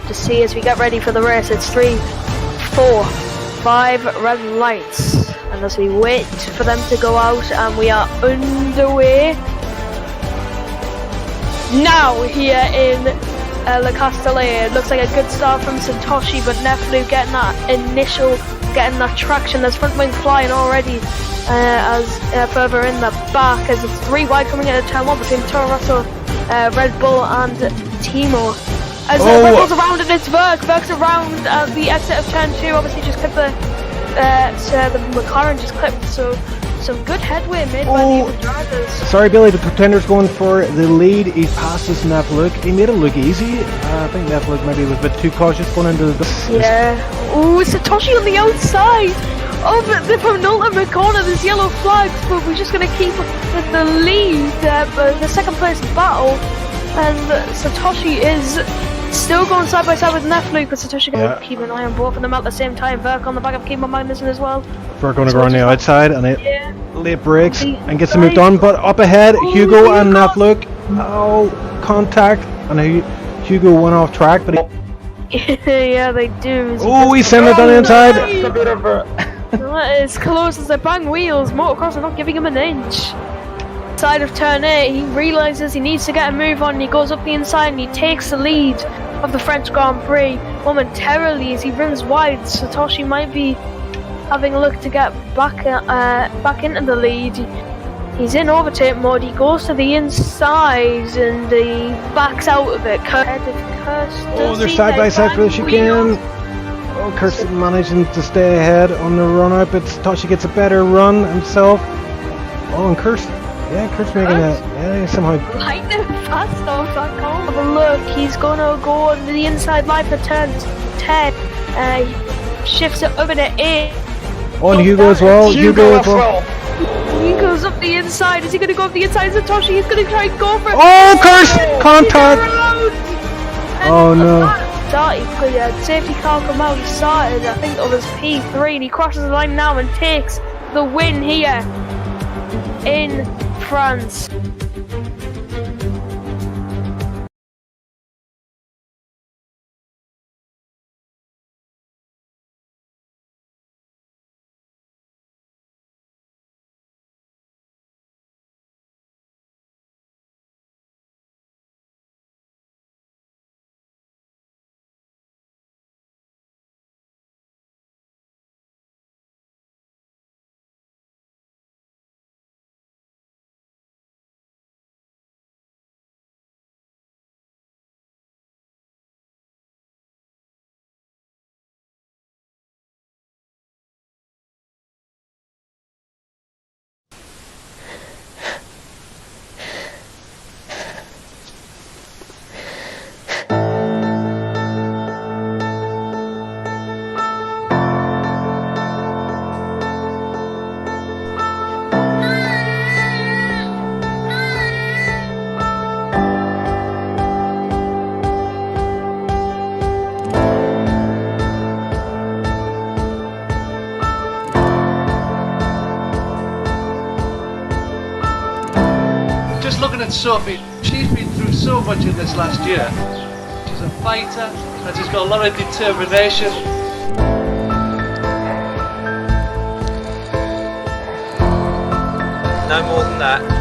to see as we get ready for the race. It's 3, 4, 5 red lights, and as we wait for them to go out, and we are underway now here in Le Castellet. It looks like a good start from Satoshi, but Neflu getting that traction. There's front wing flying already as further in the back, as it's 3 wide coming into turn 1 between Toro Rosso, Red Bull and Timo. As Red Bull's around and it's Verk's around the exit of turn 2, obviously just clipped the McLaren just clipped, so some good headway made by the drivers. Sorry Billy, the Pretender's going for the lead. He passes Nefluk. He made it look easy. I think Nefluk maybe was a bit too cautious going into the... Yeah. Oh, Satoshi on the outside of the penultimate corner. There's yellow flags, but we're just going to keep with the lead, the second place battle. And Satoshi is still going side by side with Nefluk, but Satoshi going to keep an eye on both of them at the same time. Verk on the back of Kimo Magnussen as well. We're going to go on the outside and late breaks and gets the move done, but up ahead, Hugo and Nefluk. Oh, contact, and Hugo went off track, but yeah, they do. Oh, he sent it down the inside. As close as they bang wheels, motocross are not giving him an inch. Side of turn 8, he realises he needs to get a move on, and he goes up the inside and he takes the lead of the French Grand Prix momentarily as he runs wide. Satoshi might be having a look to get back into the lead. He's in overtake mode. He goes to the inside and he backs out of it. They're side by side for the chicane. Oh, Kurt's managing to stay ahead on the run up, but Satoshi gets a better run himself. Oh, and Kurt's making it. Somehow lightning fast off that call. Have a look. He's gonna go on the inside line for turn 10. He shifts it over to 8. Oh, and Hugo as well. Hugo as well. He goes up the inside. Is he going to go up the inside? Satoshi, he's going to try and go for it. Oh, curse! Contact! Oh no. Safety car come out. He started, I think it was P3, and he crosses the line now and takes the win here in France. Looking at Sophie, she's been through so much in this last year. She's a fighter and she's got a lot of determination. No more than that.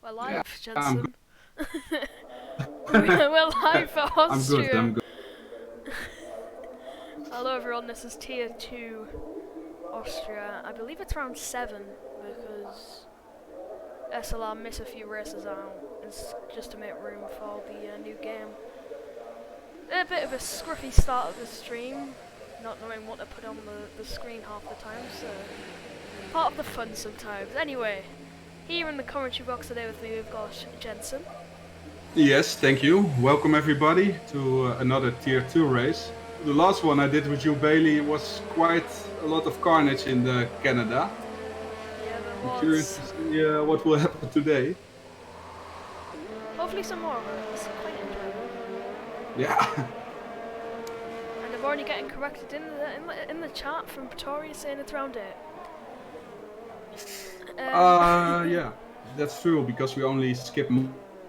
We're live, Yeah, Jensen. We're live for Austria. I'm good. Hello everyone, this is Tier 2 Austria. I believe it's round 7 because SLR miss a few races out. It's just to make room for the new game. A bit of a scruffy start of the stream, not knowing what to put on the screen half the time, so part of the fun sometimes. Anyway, here in the commentary box today with me we've got Jensen. Yes, thank you. Welcome everybody to another Tier 2 race. The last one I did with you, Bailey, was quite a lot of carnage in Canada. Yeah, there I'm was. curious to see what will happen today. Hopefully some more of it. It's quite enjoyable. Yeah. And I'm already getting corrected in the chat from Pretoria saying it's round 8. Yeah, that's true because we only skip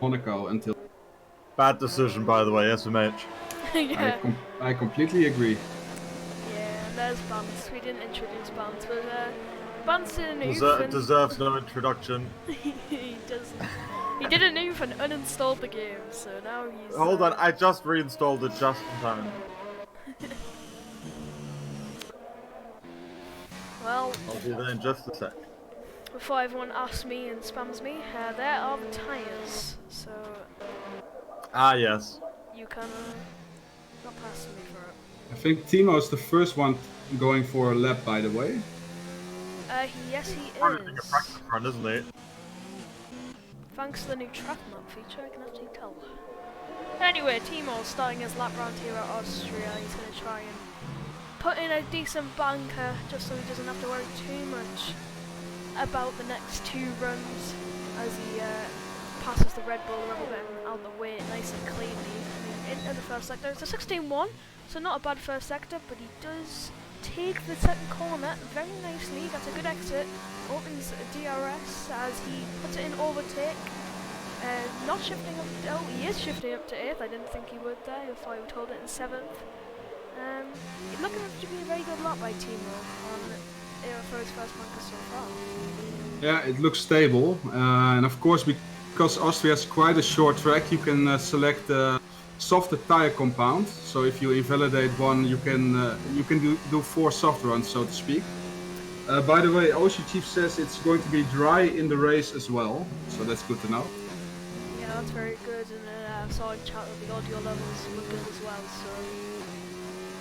Monaco until. Bad decision, by the way, SMH. Yeah. I completely agree. Yeah, and there's Bance. We didn't introduce Bance, but Bance did a noof and Deserves no introduction. he doesn't. He did a noof and uninstalled the game, so now he's... Hold on, I just reinstalled it just in time. Well, I'll be there in just a sec. before everyone asks me and spams me, there are the tyres, so Ah, yes. you can not pass me for it. I think Timo's the first one going for a lap, by the way. Yes he Probably a is. practice run, isn't it? Thanks to the new track map feature, I can actually tell. Anyway, Timo's starting his lap round here at Austria. He's going to try and put in a decent banker just so he doesn't have to worry too much about the next 2 runs as he passes the Red Bull Rebel getting out the way nice and cleanly. Into the first sector. It's a 16-1, so not a bad first sector, but he does take the second corner very nicely. That's a good exit. Opens DRS as he puts it in overtake. Not shifting up. Oh, he is shifting up to 8th. I didn't think he would there. I thought he would hold it in 7th. Looking to be a very good lap by Timo for his first bunker so far. Yeah, it looks stable, and of course because Austria has quite a short track, you can select the softer tire compound. So if you invalidate one, you can do 4 soft runs, so to speak. By the way, Ocean Chief says it's going to be dry in the race as well, so that's good to know. Yeah, that's very good, and I saw in chat that the audio levels were good as well, so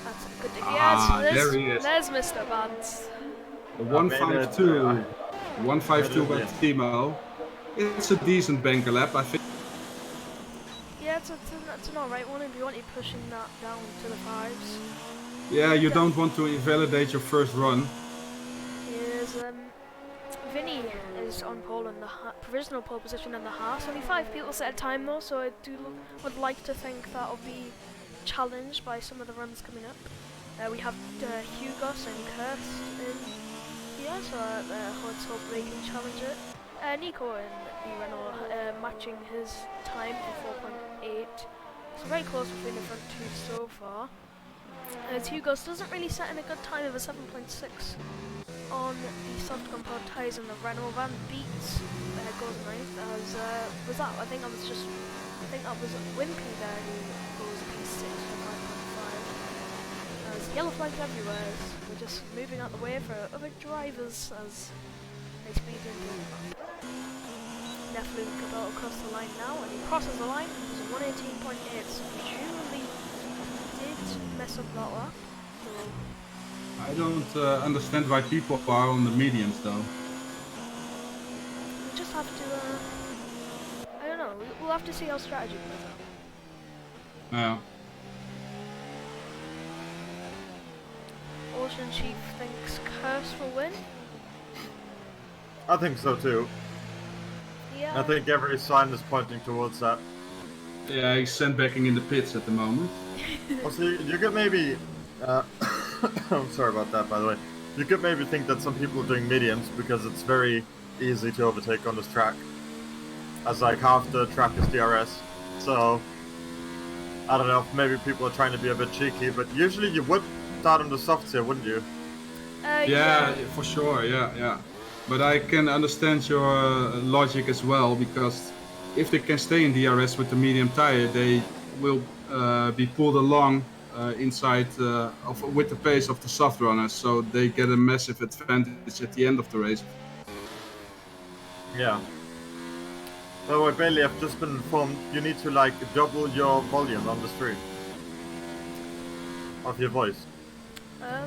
that's good to hear. There he is. There's Mr. Vance. 152 by Timo. It's a decent banker lap, I think. Yeah, it's an alright one if you want to pushing that down to the 5s. Yeah, you don't want to invalidate your first run. Is Vinny is on pole in the provisional pole position in the Haas. Only 5 people set a time though, so I would like to think that will be challenged by some of the runs coming up. We have Hugos and Kirst in here, so let's hope they can challenge it. Nico in the Renault matching his time for 4.8. So very close between the front 2 so far. As Hugos doesn't really set in a good time of a 7.6 on the soft compound tyres in the Renault van. Beats goes 9th as was that? I think that was Wimpy there who goes P6 for 5.5. As yellow flags everywhere, we're just moving out the way for other drivers as they speed into the map. Definitely about across the line now, and he crosses the line. He's a 118.8, so presumably did mess up that lap. So I don't understand why people are on the mediums though. we just have to, I don't know, we'll have to see how strategy plays out. Yeah. Ocean Chief thinks Curse will win. I think so too. Yeah. I think every sign is pointing towards that. Yeah, he's sandbagging in the pits at the moment. Also, you could maybe... I'm sorry about that, by the way. You could maybe think that some people are doing mediums because it's very easy to overtake on this track. As like half the track is DRS. So, I don't know, maybe people are trying to be a bit cheeky, but usually you would start on the softs here, wouldn't you? Yeah, for sure, yeah. But I can understand your logic as well, because if they can stay in DRS with the medium tire, they will be pulled along inside with the pace of the soft runners, so they get a massive advantage at the end of the race. Yeah. By the way, Bailey, I've just been informed you need to like double your volume on the stream of your voice. Okay.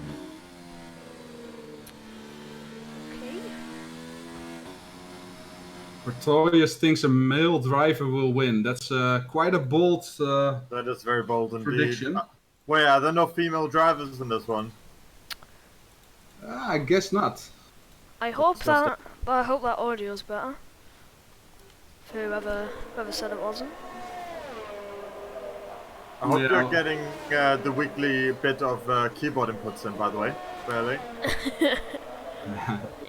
Pretorius thinks a male driver will win. That's quite a bold That is very bold indeed. prediction. Wait, are there no female drivers in this one? I guess not. I hope that, but I hope that audio's better. For whoever said it wasn't. I hope Yeah. you're getting the weekly bit of keyboard inputs in, by the way, Bailey.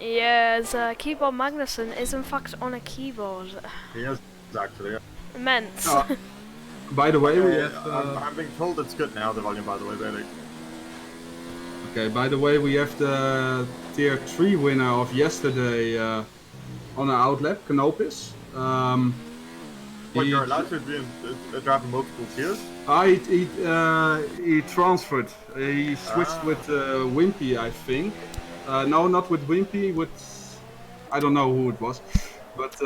Yes, Keyboard Magnuson is in fact on a keyboard. He is, actually. Immense. Oh, by the way, we have. I'm being told it's good now, the volume, by the way, Bailey. Okay, by the way, we have the Tier 3 winner of yesterday on an outlap, Canopus. What, you're allowed to be drive in multiple tiers? He transferred. He switched with Wimpy, I think. No, not with Wimpy, with... I don't know who it was. But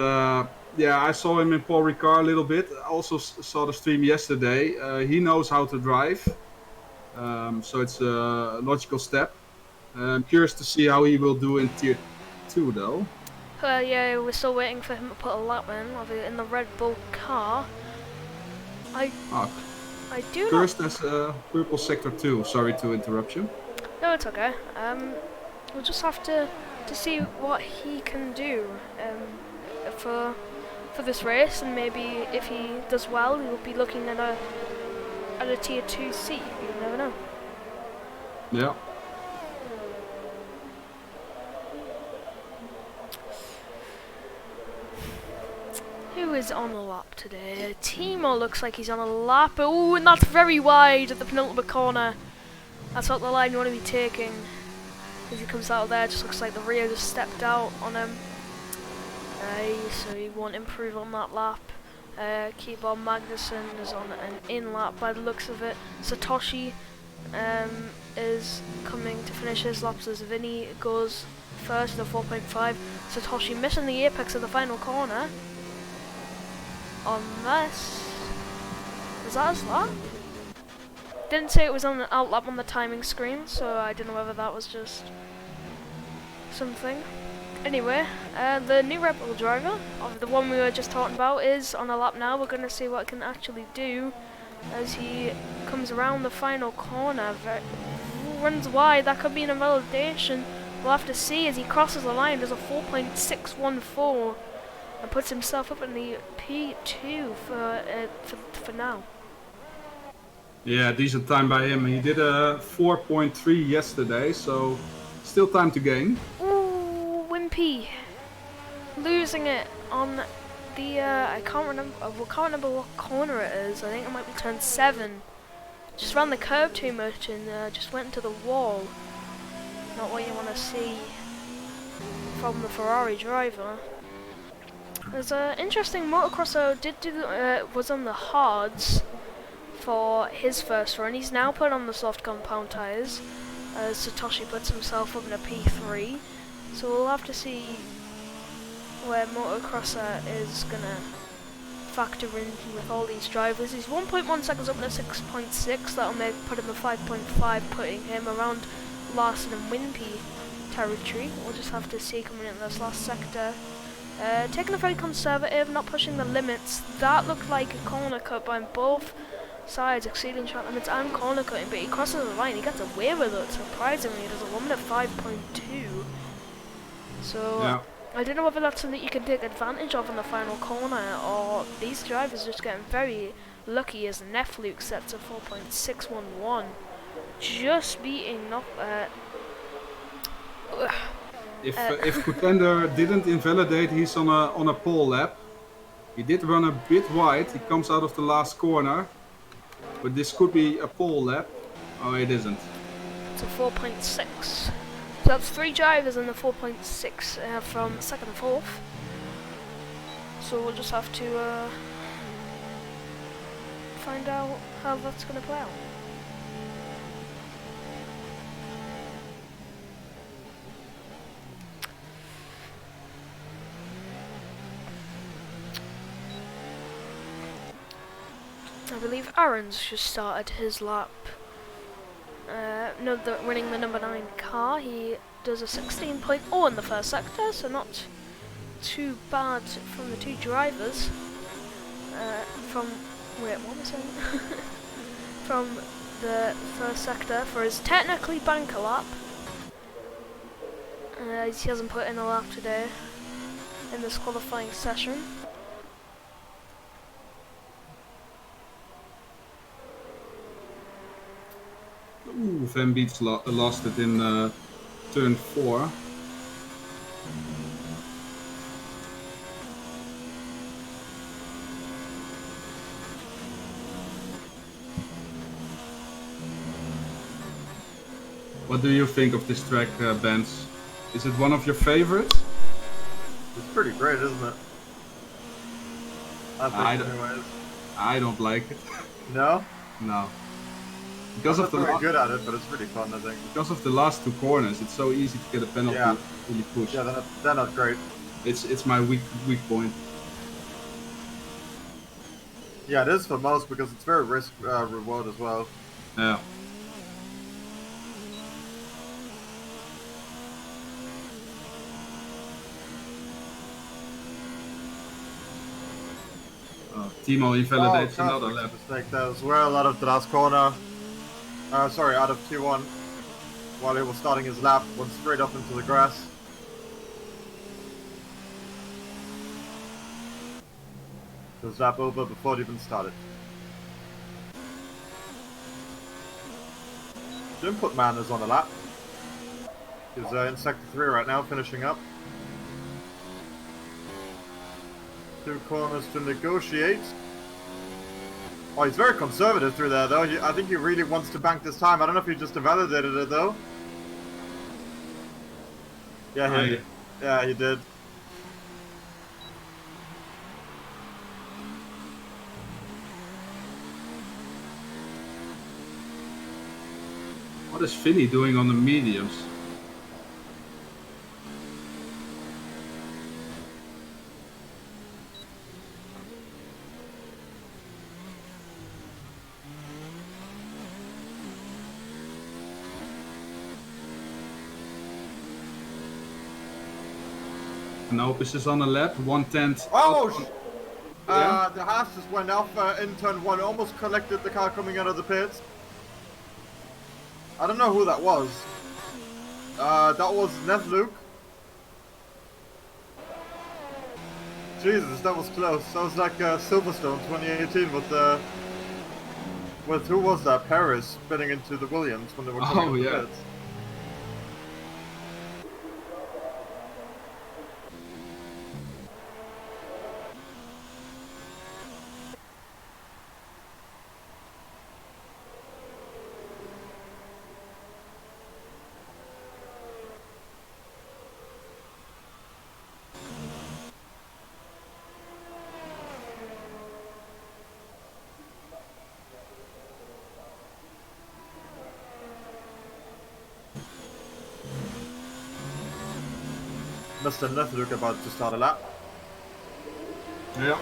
yeah, I saw him in Paul Ricard a little bit. I also saw the stream yesterday. He knows how to drive. So it's a logical step. I'm curious to see how he will do in Tier 2 though. Yeah, we're still waiting for him to put a lap in the Red Bull car. I do First as Purple Sector 2. Sorry to interrupt you. No, it's okay. We'll just have to see what he can do for this race, and maybe if he does well, we'll be looking at a Tier 2C. You never know. Yeah. Who is on a lap today? Timo looks like he's on a lap. Oh, and that's very wide at the penultimate corner. That's not the line you want to be taking. As he comes out of there, it just looks like the Rio just stepped out on him. So he won't improve on that lap. Keyboard Magnuson is on an in lap by the looks of it. Satoshi is coming to finish his laps as Vinny goes first at 4.5. Satoshi missing the apex of the final corner. Unless... was that his lap? Didn't say it was on the outlap on the timing screen, so I don't know whether that was just something. Anyway, the new Red Bull driver, of the one we were just talking about, is on a lap now. We're going to see what it can actually do as he comes around the final corner. Runs wide, that could be an invalidation. We'll have to see as he crosses the line. There's a 4.614 and puts himself up in the P2 for now. Yeah, decent time by him. He did a 4.3 yesterday, so still time to gain. Ooh, Wimpy losing it on the I can't remember what corner it is. I think it might be turn 7. Just ran the curve too much and just went into the wall. Not what you want to see from the Ferrari driver. There's an interesting motocrosser was on the hards for his first run. He's now put on the soft compound tyres as Satoshi puts himself up in a P3. So we'll have to see where motocrosser is gonna factor in with all these drivers. He's 1.1 seconds up in a 6.6. That'll put him at 5.5, putting him around Larson and Wimpy territory. We'll just have to see coming into this last sector. Taking a very conservative, not pushing the limits. That looked like a corner cut by both sides, exceeding track limits and corner cutting, but he crosses the line, he gets away with it, surprisingly. There's a 1 minute 5.2. So, Yeah. I don't know whether that's something you can take advantage of in the final corner, or these drivers just getting very lucky as Nefluke sets a 4.611. Just beating up... If Contender didn't invalidate, he's on a pole lap. He did run a bit wide. He comes out of the last corner, but this could be a pole lap. Oh, it isn't. It's a 4.6. So that's 3 drivers in the 4.6 from 2nd and 4th. So we'll just have to find out how that's going to play out. I believe Aaron's just started his lap. Winning the number 9 car. He does a 16.0 in the first sector, so not too bad from the 2 drivers. From the first sector for his technically banker lap. He hasn't put in a lap today in this qualifying session. Ooh, Van Beets lost it in turn 4. What do you think of this track, Benz? Is it one of your favorites? It's pretty great, isn't it? I think anyways. I don't like it. No? No. Because I'm of not the very good at it, but it's pretty fun, I think. Because of the last 2 corners, it's so easy to get a penalty. Yeah. Really push. Yeah, they're not great. It's my weak point. Yeah, it is for most because it's very risk reward as well. Yeah. Timo invalidates another lap. Mistake there as well out of the last corner. Sorry, out of Q1. While he was starting his lap, went straight up into the grass. His lap over before it even started. Didn't put Manners on a lap. He's in sector 3 right now, finishing up. 2 corners to negotiate. Oh, he's very conservative through there, though. I think he really wants to bank this time. I don't know if he just invalidated it, though. Yeah, he did. What is Vinny doing on the mediums? Opus is on a lap, 1/10. Oh! Yeah? The Haas just went off in turn 1, almost collected the car coming out of the pits. I don't know who that was. That was Luke. Jesus, that was close. That was like Silverstone 2018 with who was that? Paris spinning into the Williams when they were coming out of the pits. Mr. Nethluck about to start a lap. Yeah.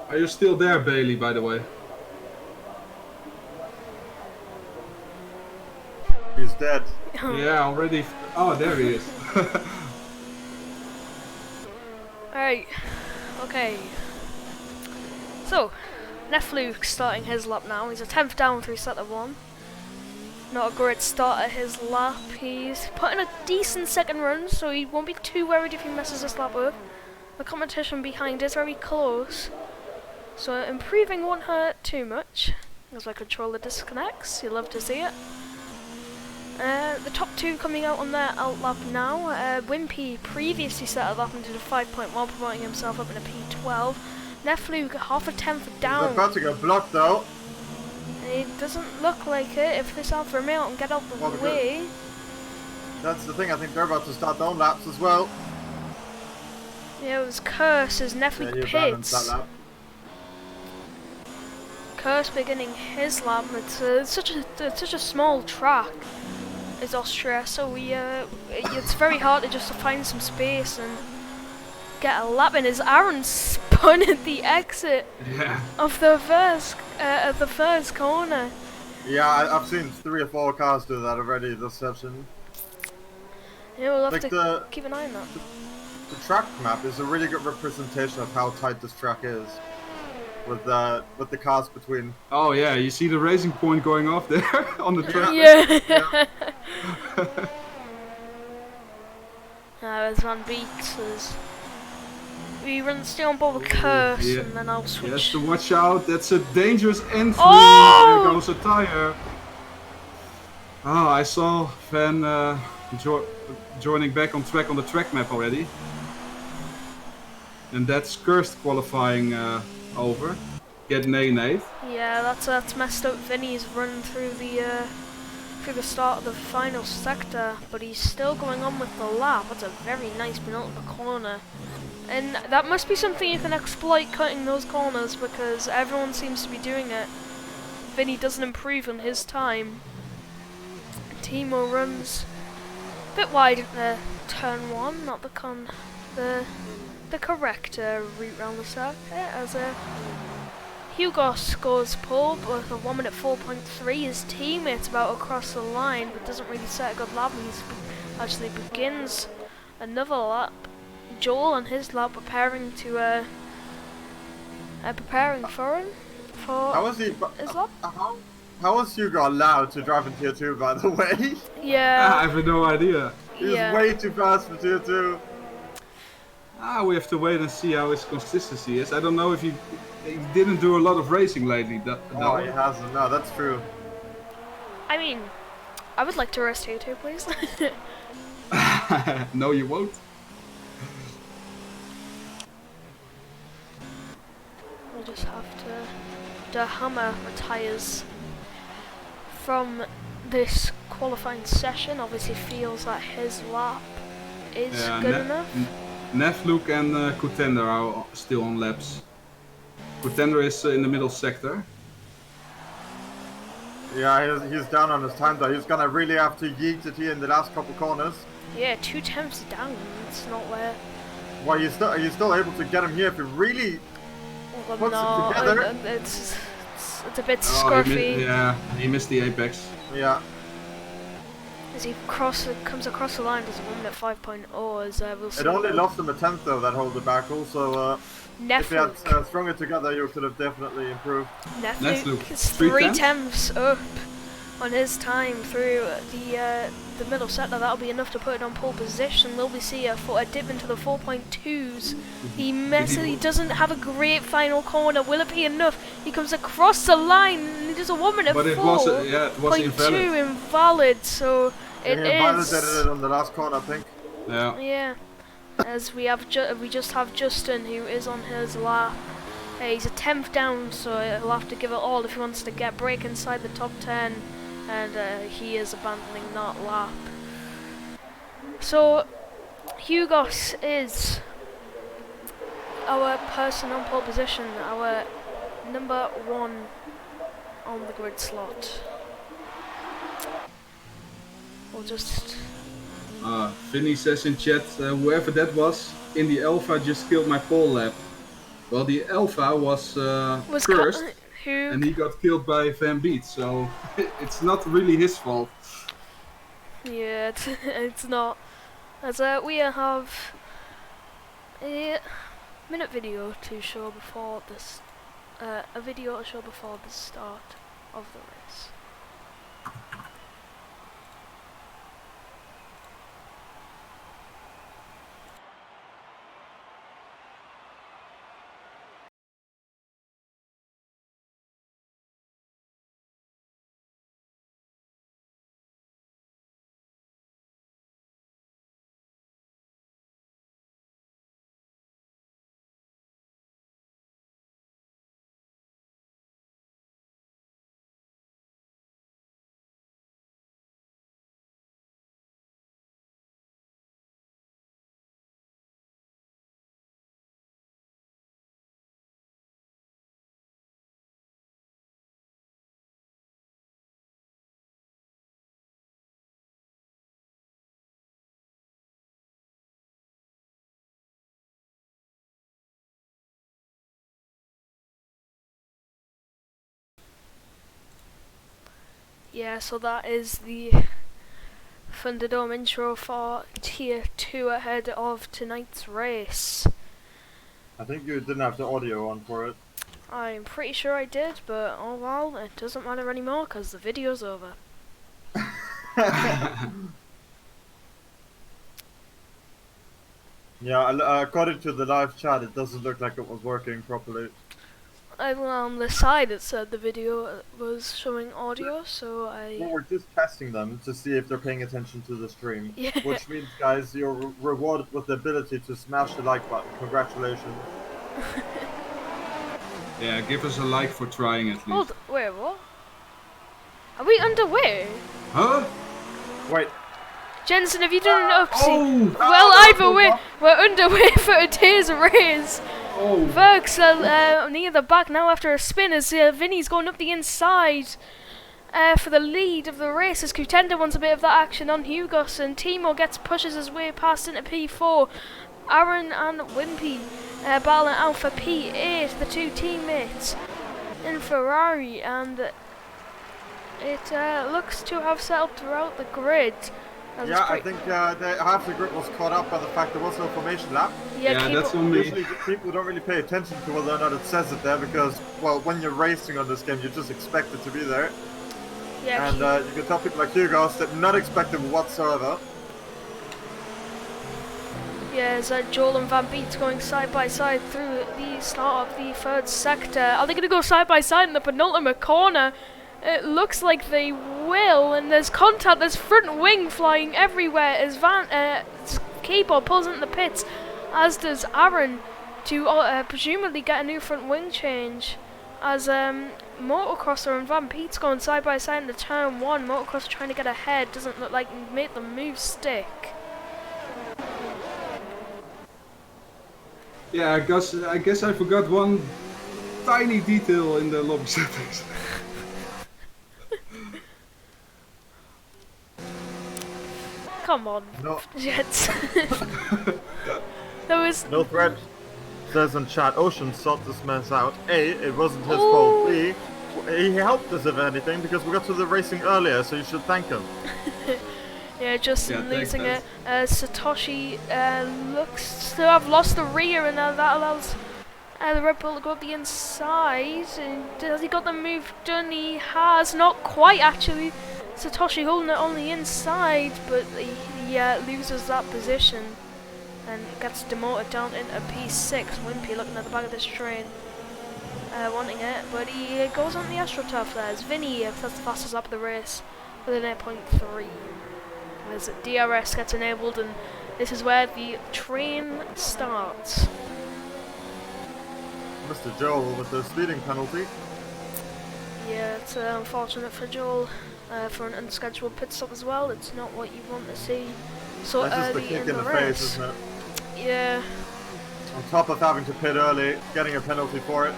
Are you still there, Bailey, by the way? He's dead. Yeah, already. Oh, there he is. Alright, okay. So, Nefluke starting his lap now. He's a 10th down through sector 1. Not a great start at his lap. He's putting a decent second run, so he won't be too worried if he messes this lap up. The competition behind is very close, so improving won't hurt too much. As my controller disconnects, you love to see it. The top 2 coming out on their out lap now. Wimpy previously set a lap into the 5.1, promoting himself up in a P12. Neflu half a tenth They're down. about to get blocked though. It doesn't look like it if this Alfa Romeo can get out the Well, way. That's the thing, I think they're about to start their own laps as well. Yeah, it was Curse as Yeah, Neflu you balanced that pits. lap. Curse beginning his lap. It's such a small track. Is Austria, so it's very hard to just find some space and get a lap in. As Aaron spun at the exit Yeah. of the first corner. Yeah, I've seen 3 or 4 cars do that already this session. Yeah, we'll have Like to keep an eye on that. The track map is a really good representation of how tight this track is. With the cars between. Oh yeah, you see the racing point going off there on the track. Yeah. There's Van Beeks. We run still on board with Curse, yeah. and then I'll switch. Yes, to watch out. That's a dangerous entry. Oh! There goes a tire. Oh, I saw Van joining back on track on the track map already. And that's Cursed qualifying over. Getting A8. Yeah, that's messed up. Vinny's run through the start of the final sector, but he's still going on with the lap. That's a very nice penultimate corner. And that must be something you can exploit, cutting those corners, because everyone seems to be doing it. Vinny doesn't improve on his time. Timo runs a bit wide at turn 1, not the correct route round the circuit, as Hugo scores pole with a 1 minute 4.3. His teammate's about across the line, but doesn't really set a good lap. He actually begins another lap. Joel on his lap preparing to preparing for him for How was he? his lap. How was Hugo allowed to drive in Tier 2, by the way? Yeah. I have no idea. He's way too fast for Tier 2. We have to wait and see how his consistency is. I don't know if he didn't do a lot of racing lately. No, he hasn't. No, that's true. I mean, I would like to race Tier 2, please. No, you won't. We'll just have to hammer retires from this qualifying session. Obviously feels that his lap is good enough. Nefluk and Kutender are still on laps. Kutender is in the middle sector. Yeah, he's down on his time though. He's gonna really have to yeet it here in the last couple corners. Yeah, 2 tenths down. It's not where. Well, you're still able to get him here if you really Well, puts no, it together. it's a bit scruffy. He missed the apex. Yeah. As he comes across the line, does a 1 minute 5.0 as we'll see. It only lost him a tenth though, that whole debacle. So if he had strung it together, you could have definitely improved. Nefluk is 3 tenths up on his time through the middle sector. That'll be enough to put it on pole position. Will we see a dip into the 4.2s? He doesn't have a great final corner. Will it be enough? He comes across the line and he does a 1 minute 4.2 invalid. So it is. Invalidated it on the last corner, I think. Yeah. Yeah. As we just have Justin, who is on his lap. He's a 10th down, so he'll have to give it all if he wants to get break inside the top 10. And he is abandoning that lap. So Hugos is our person on pole position, our number 1 on the grid slot. We'll just. Vinny says in chat, whoever that was in the Alpha just killed my pole lap. Well, the Alpha was cursed, and he got killed by Van Beet, so it's not really his fault. Yeah, it's not. As we have a minute video to show before this, a video to show before the start of the race. Yeah, so that is the Thunderdome intro for Tier 2 ahead of tonight's race. I think you didn't have the audio on for it. I'm pretty sure I did, but oh well, it doesn't matter anymore because the video's over. Yeah, according to the live chat, it doesn't look like it was working properly. On the side it said the video was showing audio, so Well, we're just testing them to see if they're paying attention to the stream. Yeah. Which means, guys, you're rewarded with the ability to smash the like button. Congratulations. Yeah, give us a like for trying at least. Hold, wait, what? Are we underway? Huh? Wait. Jensen, have you done an upsie? Oh! Well, either way, we're underway for today's race. Oh! Verks near the back now after a spin as Vinny's going up the inside for the lead of the race as Contender wants a bit of that action on Hugos, and Timo pushes his way past into P4. Aaron and Wimpy battling out for P8, the two teammates in Ferrari, and it looks to have set up throughout the grid. Yeah, I think half the grid was caught up by the fact there was no formation lap. Yeah, that's on me. Usually people don't really pay attention to whether or not it says it there because, well, when you're racing on this game, you just expect it to be there. Yeah, and you can tell people like Hugos that not expect it whatsoever. Yeah, as Joel and Van Beets going side by side through the start of the third sector. Are they going to go side by side in the penultimate corner? It looks like they will, and there's contact, there's front wing flying everywhere as Keyboard pulls into the pits, as does Aaron, to presumably get a new front wing change. As Motocrosser and Van Beets going side by side into turn 1, Motocrosser trying to get ahead, doesn't look like make the move stick. Yeah, I guess I forgot one tiny detail in the lobby settings. Come on, No. Jets. There was No threat. Says in chat, Ocean sought this mess out. A, it wasn't his fault. B, he helped us if anything because we got to the racing earlier, so you should thank him. Yeah, just losing it. Satoshi looks to have lost the rear, and that allows the Red Bull to go up the inside. And has he got the move done? He has. Not quite, actually. Satoshi holding it on the inside, but he loses that position and gets demoted down into P6. Wimpy looking at the back of this train, wanting it, but he goes on the AstroTurf there. As Vinny that's the fastest lap of the race with an 8.3. As DRS gets enabled, and this is where the train starts. Mr. Joel with the speeding penalty. Yeah, it's unfortunate for Joel for an unscheduled pit stop as well. It's not what you want to see so That's just the early kick in in the the race. face, isn't it? Yeah. On top of having to pit early, getting a penalty for it.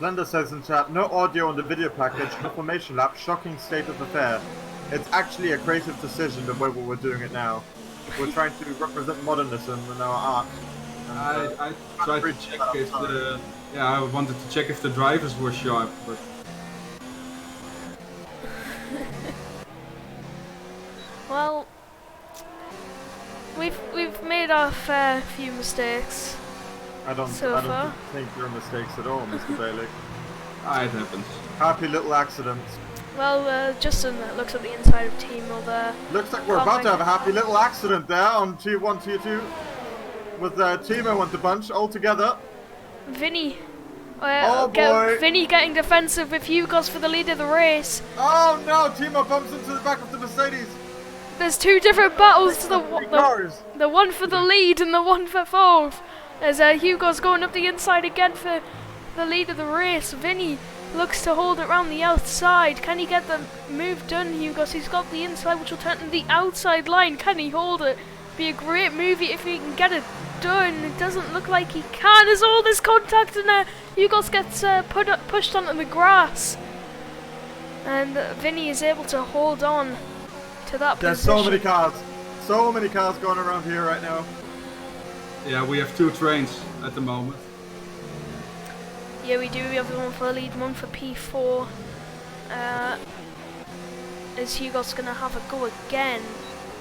Blender says in chat, no audio on the video package, no formation lap, shocking state of affair. It's actually a creative decision the way we're doing it now. We're trying to represent modernism in our art. I tried to check if I wanted to check if the drivers were sharp, but Well, we've made our fair few mistakes. I don't think there are mistakes at all, Mr. Bailey. it happens. Happy little accidents. Well, Justin looks at the inside of Timo there. Looks like we're about to have a happy little accident there on Tier 1, Tier 2. With Timo and the bunch all together. Vinny. Oh boy! Vinny getting defensive with Hugos for the lead of the race. Oh no! Timo bumps into the back of the Mercedes. There's two different battles, the one for the lead and the one for fourth. As Hugo's going up the inside again for the lead of the race. Vinny looks to hold it round the outside. Can he get the move done, Hugos? He's got the inside, which will turn to the outside line. Can he hold it? Be a great movie if he can get it done. It doesn't look like he can. There's all this contact, and Hugos gets pushed onto the grass. And Vinny is able to hold on to that There's position. so many cars going around here right now. Yeah, we have 2 trains at the moment. Yeah, we do. We have one for the lead, one for P4. Is Hugo's gonna have a go again?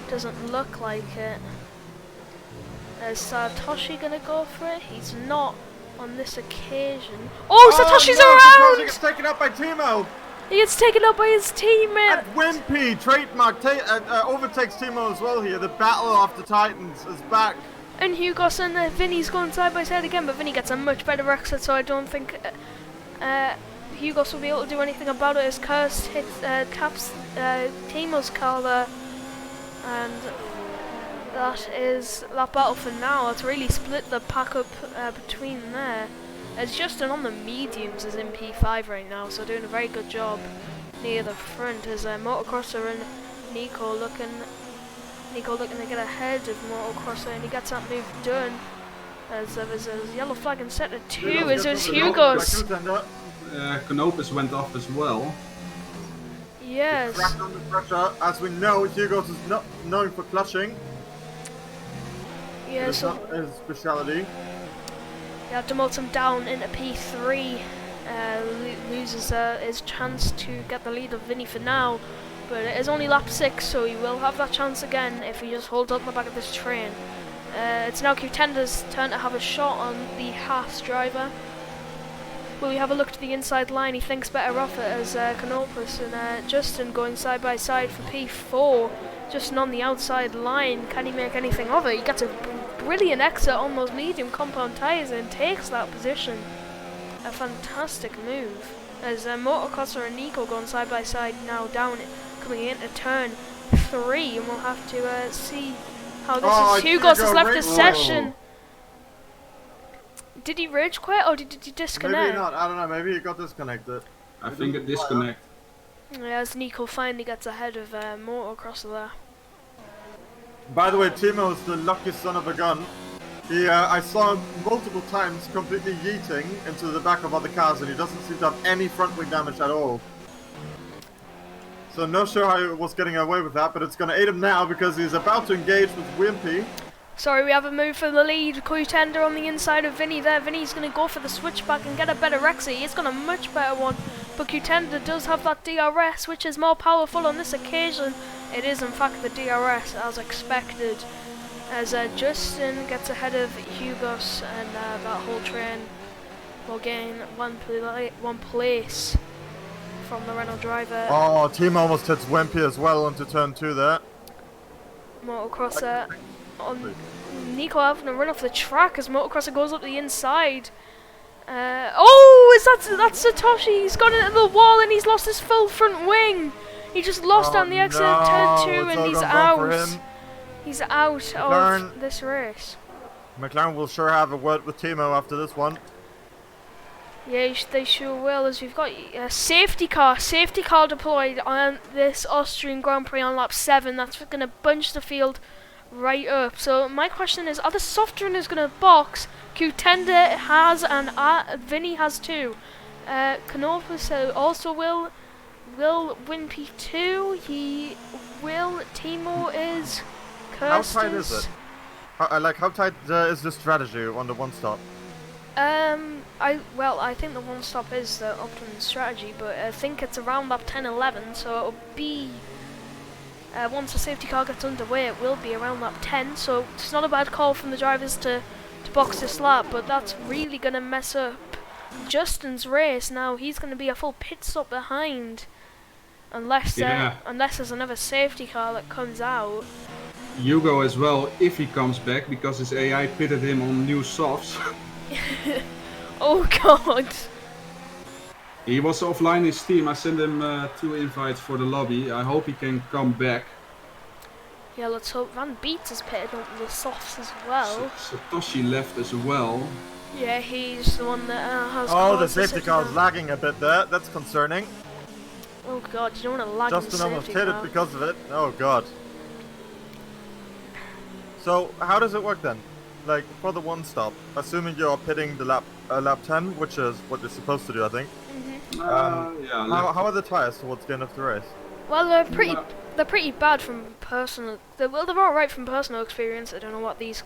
Doesn't look like it. Is Satoshi gonna go for it? He's not on this occasion. Oh, Satoshi's no, around! Satoshi gets taken up by Timo! He gets taken up by his teammate. And Wimpy, trademark, overtakes Timo as well here. The battle of the Titans is back. And Hugos and Vinny's going side by side again, but Vinny gets a much better exit, so I don't think Hugos will be able to do anything about it. His curse hits caps Timo's car there, and that is that battle for now. It's really split the pack up between there. As Justin on the mediums is in P5 right now, so doing a very good job near the front. As Motocrosser and Nico looking to get ahead of Motocrosser, and he gets that move done. As there's a yellow flag and set to 2 as there's Hugos. Canopus went off as well. Yes. Cracked under pressure. As we know, Hugos is not known for clutching. Yeah, It's so not his speciality. yeah, demotes him down into P3. Loses his chance to get the lead of Vinny for now. But it is only lap 6, so he will have that chance again if he just holds up the back of this train. It's now Q-Tender's turn to have a shot on the Haas driver. Will we have a look to the inside line? He thinks better of it as Canopus and Justin going side by side for P4. Justin on the outside line. Can he make anything of it? He gets a brilliant exit on those medium compound tyres and takes that position. A fantastic move. As Motocrosser and Nico going side by side now down, coming into turn 3, and we'll have to see how this is. Hugos has left the session. Did he rage quit or did he disconnect? Maybe not, I don't know, maybe he got disconnected. I think a disconnect. Yeah, as Nico finally gets ahead of Motocrosser there. By the way, Timo is the luckiest son of a gun. I saw him multiple times completely yeeting into the back of other cars, and he doesn't seem to have any front wing damage at all. So I'm not sure how he was getting away with that, but it's going to aid him now because he's about to engage with Wimpy. Sorry, we have a move for the lead. Contender on the inside of Vinny there. Vinny's going to go for the switchback and get a better exit. He's got a much better one. But Contender does have that DRS, which is more powerful on this occasion. It is, in fact, the DRS, as expected. As Justin gets ahead of Hugos, and that whole train will gain one place from the Renault driver. Oh, Timo almost hits Wimpy as well onto turn 2 there. Motocrosser on Nico having to run off the track as Motocrosser goes up the inside. That's Satoshi. He's gone into the wall and he's lost his full front wing. He just lost on the exit of turn 2 and he's out. He's out of this race. McLaren will sure have a word with Timo after this one. Yeah, they sure will, as we've got a safety car deployed on this Austrian Grand Prix on lap 7. That's going to bunch the field right up. So my question is, are the soft runners going to box? Q-Tender has and Vinny has too. Canopus also will win P2. He will. Timo is. How tight is it? How tight is the strategy on the one stop? I think the one stop is the optimum strategy, but I think it's around lap 10-11, so it'll be once the safety car gets underway, it will be around lap 10. So it's not a bad call from the drivers to box this lap, but that's really gonna mess up Justin's race. Now he's gonna be a full pit stop behind, unless there's another safety car that comes out. Hugo as well, if he comes back, because his AI pitted him on new softs. Oh god. He was offline his team. I sent him 2 invites for the lobby. I hope he can come back. Yeah, let's hope. Van Beets is pitted on the softs as well. Satoshi left as well. Yeah, he's the one that has. Oh, the safety car is lagging a bit there. That's concerning. Oh god, you don't want to lag Justin the safety almost hit car. it because of it. Oh god. So how does it work then? Like for the one stop, assuming you're pitting the lap lap 10, which is what you're supposed to do, I think. Yeah. How are the tires towards the end of the race? Well, they're pretty bad from personal. They're all right from personal experience. I don't know what these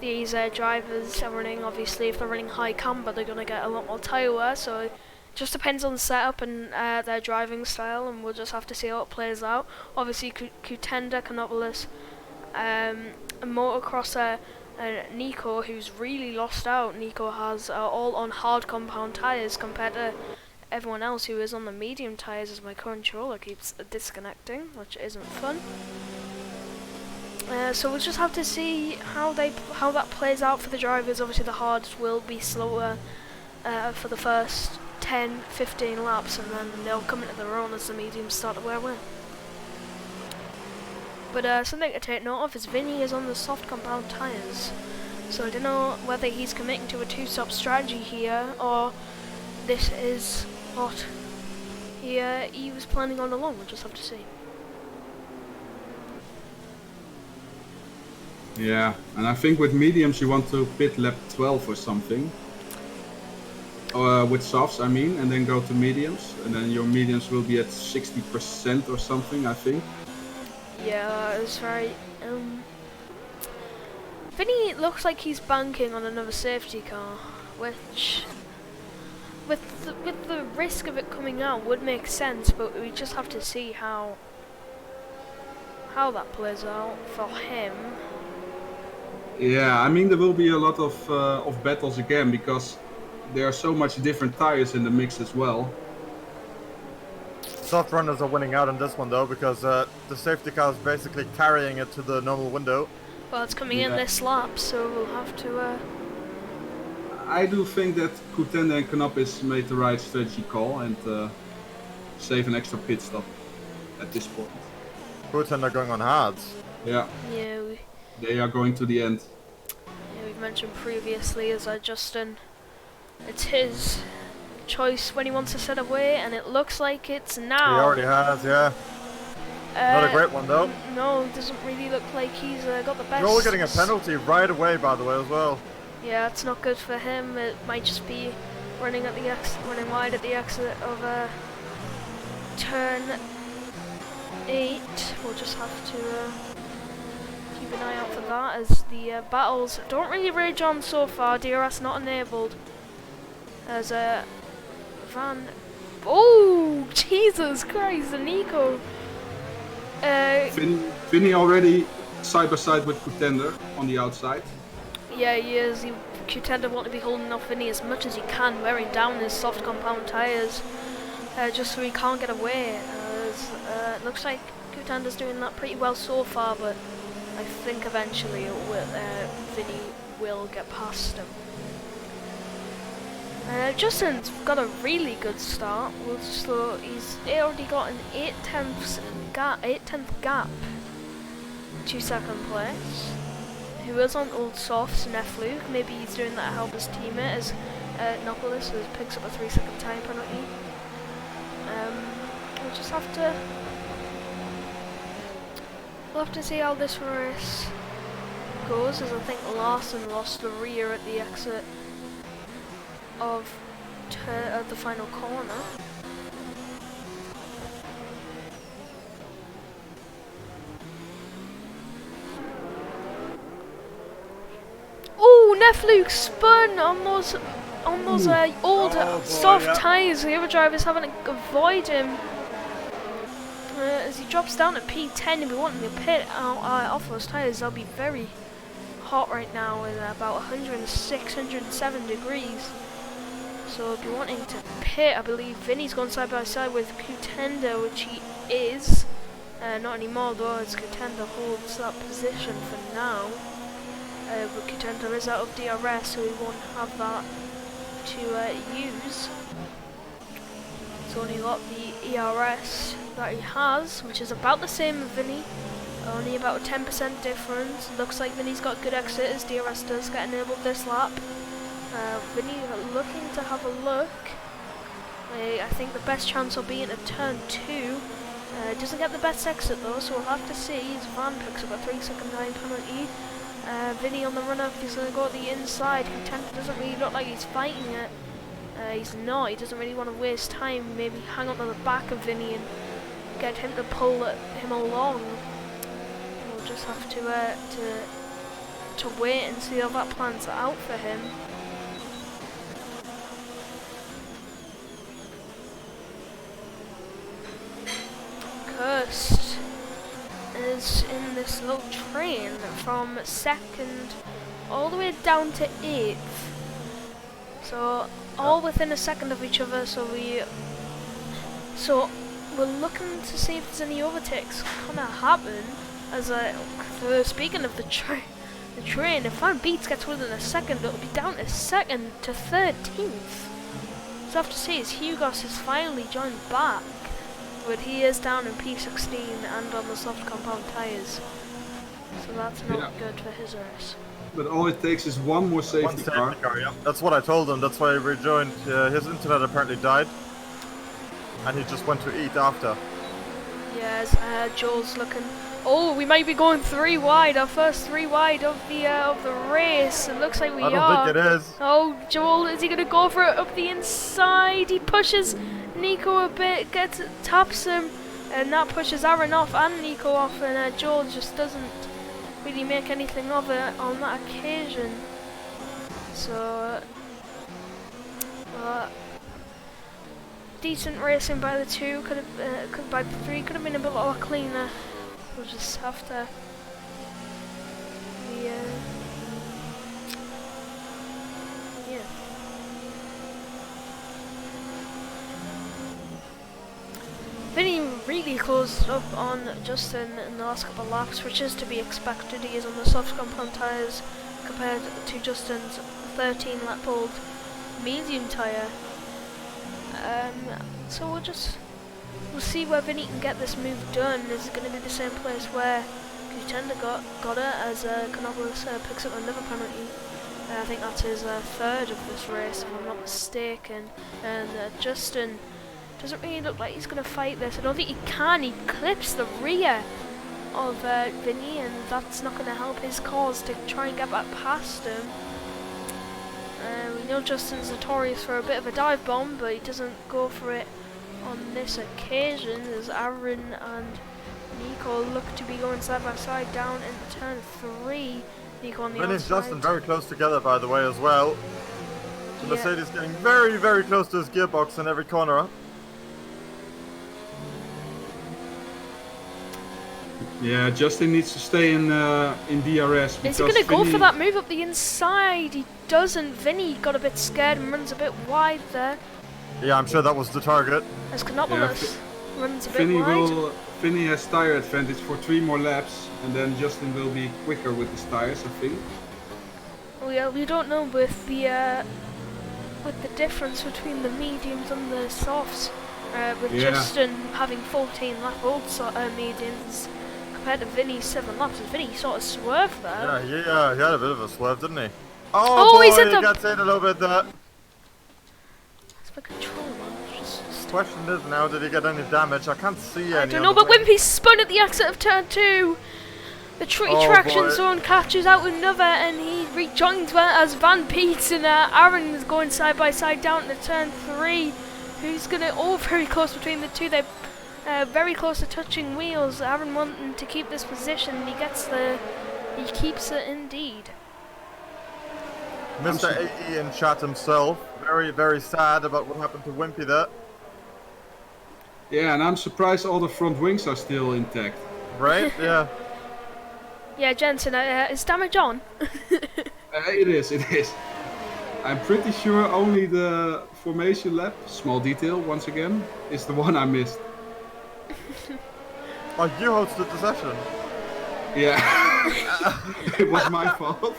drivers are running. Obviously, if they're running high camber, they're gonna get a lot more tire wear. So it just depends on the setup and their driving style, and we'll just have to see how it plays out. Obviously, Contender, Canopolis, motocrosser Nico, who's really lost out. Nico has all on hard compound tires compared to everyone else who is on the medium tires, as my controller keeps disconnecting, which isn't fun. So we'll just have to see how that plays out for the drivers. Obviously the hards will be slower for the first 10-15 laps, and then they'll come into their own as the mediums start to wear well. But something to take note of is Vinny is on the soft compound tires, so I don't know whether he's committing to a two-stop strategy here, or this is what he was planning all along. We'll just have to see. Yeah, and I think with mediums you want to pit lap 12 or something. With softs, I mean, and then go to mediums, and then your mediums will be at 60% or something, I think. Yeah, that is right. Vinny looks like he's banking on another safety car, which, with the risk of it coming out, would make sense, but we just have to see how that plays out for him. Yeah, I mean there will be a lot of battles again, because there are so much different tires in the mix as well. Soft runners are winning out on this one though, because the safety car is basically carrying it to the normal window. Well, it's coming in this lap, so we'll have to... I do think that Contender and Canopis made the right strategy call and save an extra pit stop at this point. Contender going on hards. Yeah. Yeah, They are going to the end. Yeah, we've mentioned previously as Justin, it's his choice when he wants to set away, and it looks like it's now. He already has, yeah. Not a great one though. No, it doesn't really look like he's got the best. You're all getting a penalty right away, by the way, as well. Yeah, it's not good for him. It might just be running wide at the exit of turn 8. We'll just have to keep an eye out for that, as the battles don't really rage on so far. DRS not enabled. As Van. Oh, Jesus Christ, the Nico. Vinny already side by side with Contender on the outside. Yeah, he is. Contender want to be holding off Vinny as much as he can, wearing down his soft compound tyres, just so he can't get away. It looks like Contender's doing that pretty well so far, but I think eventually Vinny will get past him. Justin's got a really good start. So he's already got an 8/10 gap to second place. Who is on old softs, Nefluke. Maybe he's doing that to help his teammate, as Nopolis picks up a 3-second time penalty. We'll just have to see how this race goes, as I think Larson lost the rear at the exit of the final corner. Oh, Nefluke spun on those old soft tyres. The other driver's having to avoid him as he drops down to P10. If we want him to pit off those tyres, they'll be very hot right now, in about 106, 107 degrees. So if you're wanting to pit, I believe Vinny's gone side by side with Contender, which he is. Not anymore though, as Contender holds that position for now. But Contender is out of DRS, so he won't have that to use. He's only got the ERS that he has, which is about the same as Vinny. Only about a 10% difference. Looks like Vinny's got good exit, as DRS does get enabled this lap. Vinny looking to have a look. I think the best chance will be in a turn 2. Doesn't get the best exit though, so we'll have to see. His Van picks up a 3-second time penalty. Vinny on the run up, he's going to go to the inside. He doesn't really look like he's fighting it. He's not, he doesn't really want to waste time. Maybe hang on to the back of Vinny and get him to pull him along. We'll just have to wait and see how that plans out for him. Kirst is in this little train from 2nd all the way down to 8th. So all within a second of each other. So we're looking to see if there's any overtakes gonna happen. As speaking of the train, if Van Beets gets within a second, it'll be down to 2nd to 13th. So I have to say, is Hugos has finally joined back, but he is down in P16 and on the soft compound tyres. So that's not good for his race. But all it takes is one more safety car. Yeah. That's what I told him. That's why he rejoined. His internet apparently died, and he just went to eat after. Yes, Joel's looking. Oh, we might be going 3 wide. Our first 3 wide of the race. It looks like we are. I don't think it is. Oh, Joel, is he gonna go for it up the inside? He pushes Nico a bit, taps him, and that pushes Aaron off and Nico off, and Joel just doesn't really make anything of it on that occasion. So, decent racing by the 2. By the 3 could have been a bit more cleaner. We'll just have to. Yeah. Vinny really closed up on Justin in the last couple of laps, which is to be expected. He is on the soft compound tyres compared to Justin's 13 lap old medium tyre. So we'll see where Vinny can get this move done. Is it going to be the same place where Contender got it as Canopoulos picks up another penalty? I think that's his 3rd of this race, if I'm not mistaken. And Justin doesn't really look like he's going to fight this. I don't think he can. He clips the rear of Vinny, and that's not going to help his cause to try and get back past him. We know Justin's notorious for a bit of a dive bomb, but he doesn't go for it on this occasion, as Aaron and Nico look to be going side by side down in turn 3. Nico on the outside. And Justin very close together, by the way, as well. The Mercedes getting very, very close to his gearbox in every corner. Yeah, Justin needs to stay in DRS. Is he going to go for that move up the inside? He doesn't. Vinny got a bit scared and runs a bit wide there. Yeah, I'm sure that was the target. As Canopoulos runs a bit wide. Vinny has tyre advantage for 3 more laps, and then Justin will be quicker with his tyres, I think. Well, yeah, we don't know with the difference between the mediums and the softs. With Justin having 14 lap old mediums compared to Vinny's 7 laps. Vinny sort of swerved there. Yeah, he had a bit of a swerve, didn't he? Oh boy, he got in a little bit there. That's my control, man. Question is now, did he get any damage? I can't see any. I don't know, but Wimpy spun at the exit of turn 2. The traction zone catches out another, and he rejoins as Van Beets and Aaron is going side by side down to turn 3. Who's gonna very close between the 2? They're very close to touching wheels. Aaron wanting to keep this position. He keeps it indeed. Mr. AE in chat himself, very, very sad about what happened to Wimpy there. Yeah, and I'm surprised all the front wings are still intact. Right? Yeah. Yeah, Jensen, is damage on? It is. I'm pretty sure only the formation lap, small detail once again, is the one I missed. Oh, you hosted the session? Yeah. It was my fault.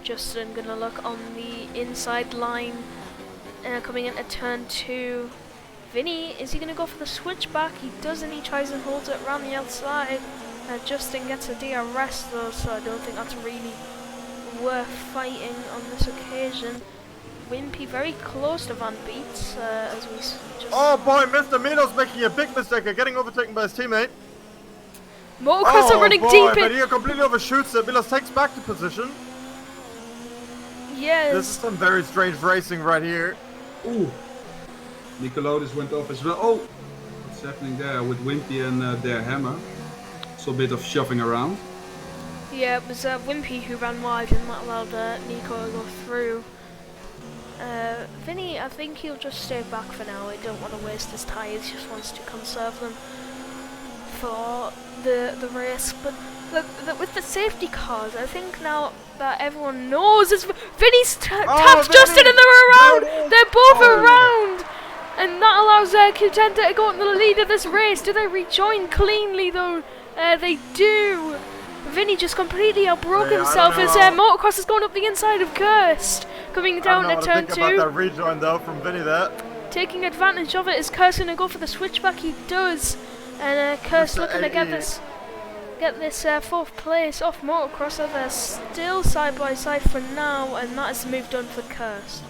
Justin gonna look on the inside line, coming into turn 2. Vinny, is he gonna go for the switchback? He doesn't. He tries and holds it around the outside. Justin gets a DRS though, so I don't think that's really worth fighting on this occasion. Wimpy very close to Van Beets as we just... Oh boy, Mr. Mino's making a big mistake of getting overtaken by his teammate. Motocross are running boy, deep but in. he completely overshoots it. Milos takes back the position. Yes. This is some very strange racing right here. Ooh. Nicolodes went off as well. Oh, what's happening there with Wimpy and their hammer? So a bit of shoving around. Yeah, it was Wimpy who ran wide and that allowed Nico to go through. Vinny, I think he'll just stay back for now. He don't want to waste his tyres, just wants to conserve them for the race. But look, with the safety cars, I think now that everyone knows it's Vinny's taps Justin and they're around. They're both around, and that allows Contender to go into the lead of this race. Do they rejoin cleanly though? They do. Vinny just completely outbroke himself as Motocross is going up the inside of Kirst, coming down to turn 2. About that rejoin though from Vinny there. Taking advantage of it, is Kirst going to go for the switchback? He does, and Kirst looking to get this 4th place off Motocross. So they're still side by side for now, and that is the move done for Kirst.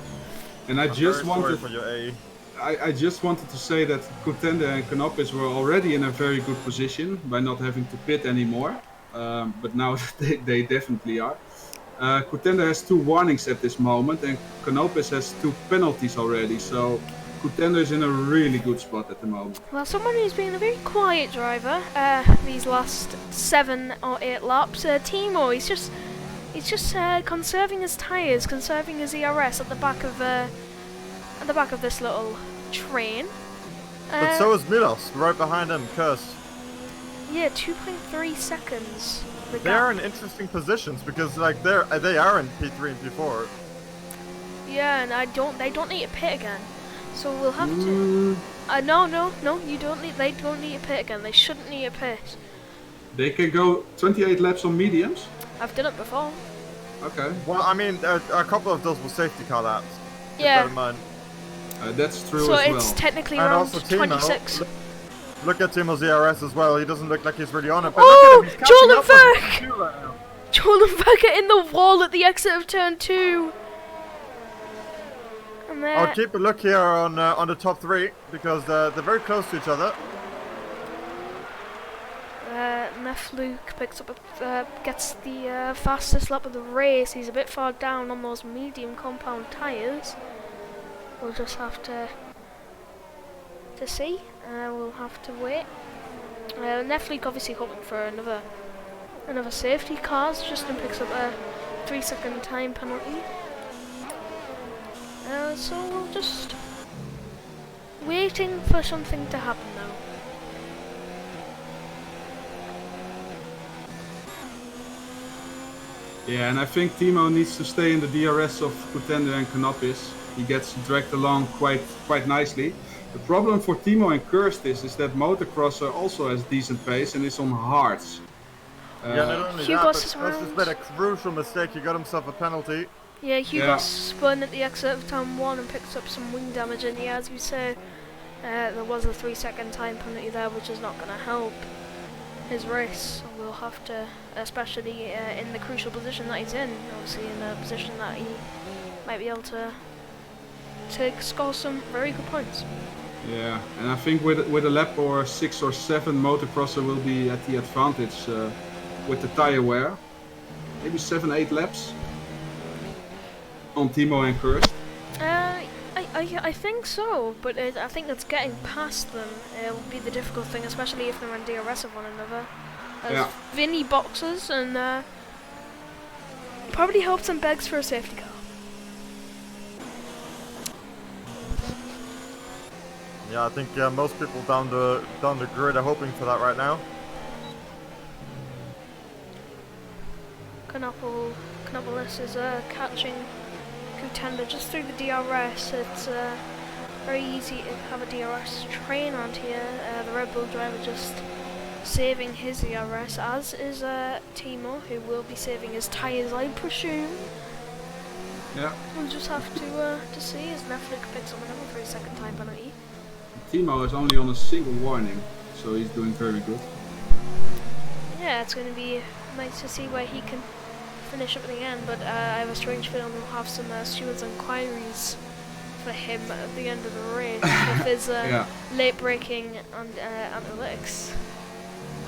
And I just wanted. For your A. I just wanted to say that Contender and Canopus were already in a very good position by not having to pit anymore. But now they definitely are. Contender has 2 warnings at this moment, and Canopus has 2 penalties already. So Contender is in a really good spot at the moment. Well, someone who's been a very quiet driver these last 7 or 8 laps, Timo. He's just conserving his tyres, conserving his ERS at the back of this little train. But so is Milos, right behind him, Kirst. Yeah, 2.3 seconds. They are in interesting positions because like they are in P3 and P4. Yeah, and they don't need to pit again. So we'll have to. No, you don't need. They don't need to pit again. They shouldn't need to pit. They can go 28 laps on mediums. I've done it before. Okay. Well, I mean, a couple of those were safety car laps. Keep Yeah. that in mind. That's true So as well. it's technically And around also Timo, 26. Look at Timo's ERS as well. He doesn't look like he's really on it. But Oh, look at him, he's catching up Jolenberg! with right now. Jolenberg in the wall at the exit of turn 2. And there. I'll keep a look here on the top 3 because they're very close to each other. Luke picks up, gets the fastest lap of the race. He's a bit far down on those medium compound tyres. We'll just have to see. We'll have to wait. Nefleek obviously hoping for another safety car. Justin picks up a 3-second time penalty. So we'll just waiting for something to happen now. Yeah, and I think Timo needs to stay in the DRS of Contender and Canopus. He gets dragged along quite nicely. The problem for Timo and Kirst is that Motocrosser also has decent pace and is on hards. Yeah, not only Hugo's that, but Kirst has made a crucial mistake. He got himself a penalty. Yeah, Hugo spun at the exit of turn 1 and picked up some wing damage, and yeah, as we say, there was a 3-second time penalty there, which is not going to help his race. So we'll have to, especially in the crucial position that he's in, obviously in a position that he might be able to score some very good points. Yeah, and I think with a lap or 6 or 7, Motocrosser will be at the advantage with the tire wear. Maybe 7-8 laps on Timo and Kirst. I think so, but I think it's getting past them. It will be the difficult thing, especially if they're on DRS of one another. As Vinny boxes and probably hopes and begs for a safety car. Yeah, I think most people down the grid are hoping for that right now. Knopolis is catching Contender just through the DRS. It's very easy to have a DRS train around here. The Red Bull driver just saving his ERS, as is Timo, who will be saving his tyres, I presume. Yeah. We'll just have to see as Netflix picks up another 3-second time penalty. Timo is only on a single warning, so he's doing very good. Yeah, it's going to be nice to see where he can finish up at the end, but I have a strange feeling we'll have some stewards inquiries for him at the end of the race with his late braking and analytics.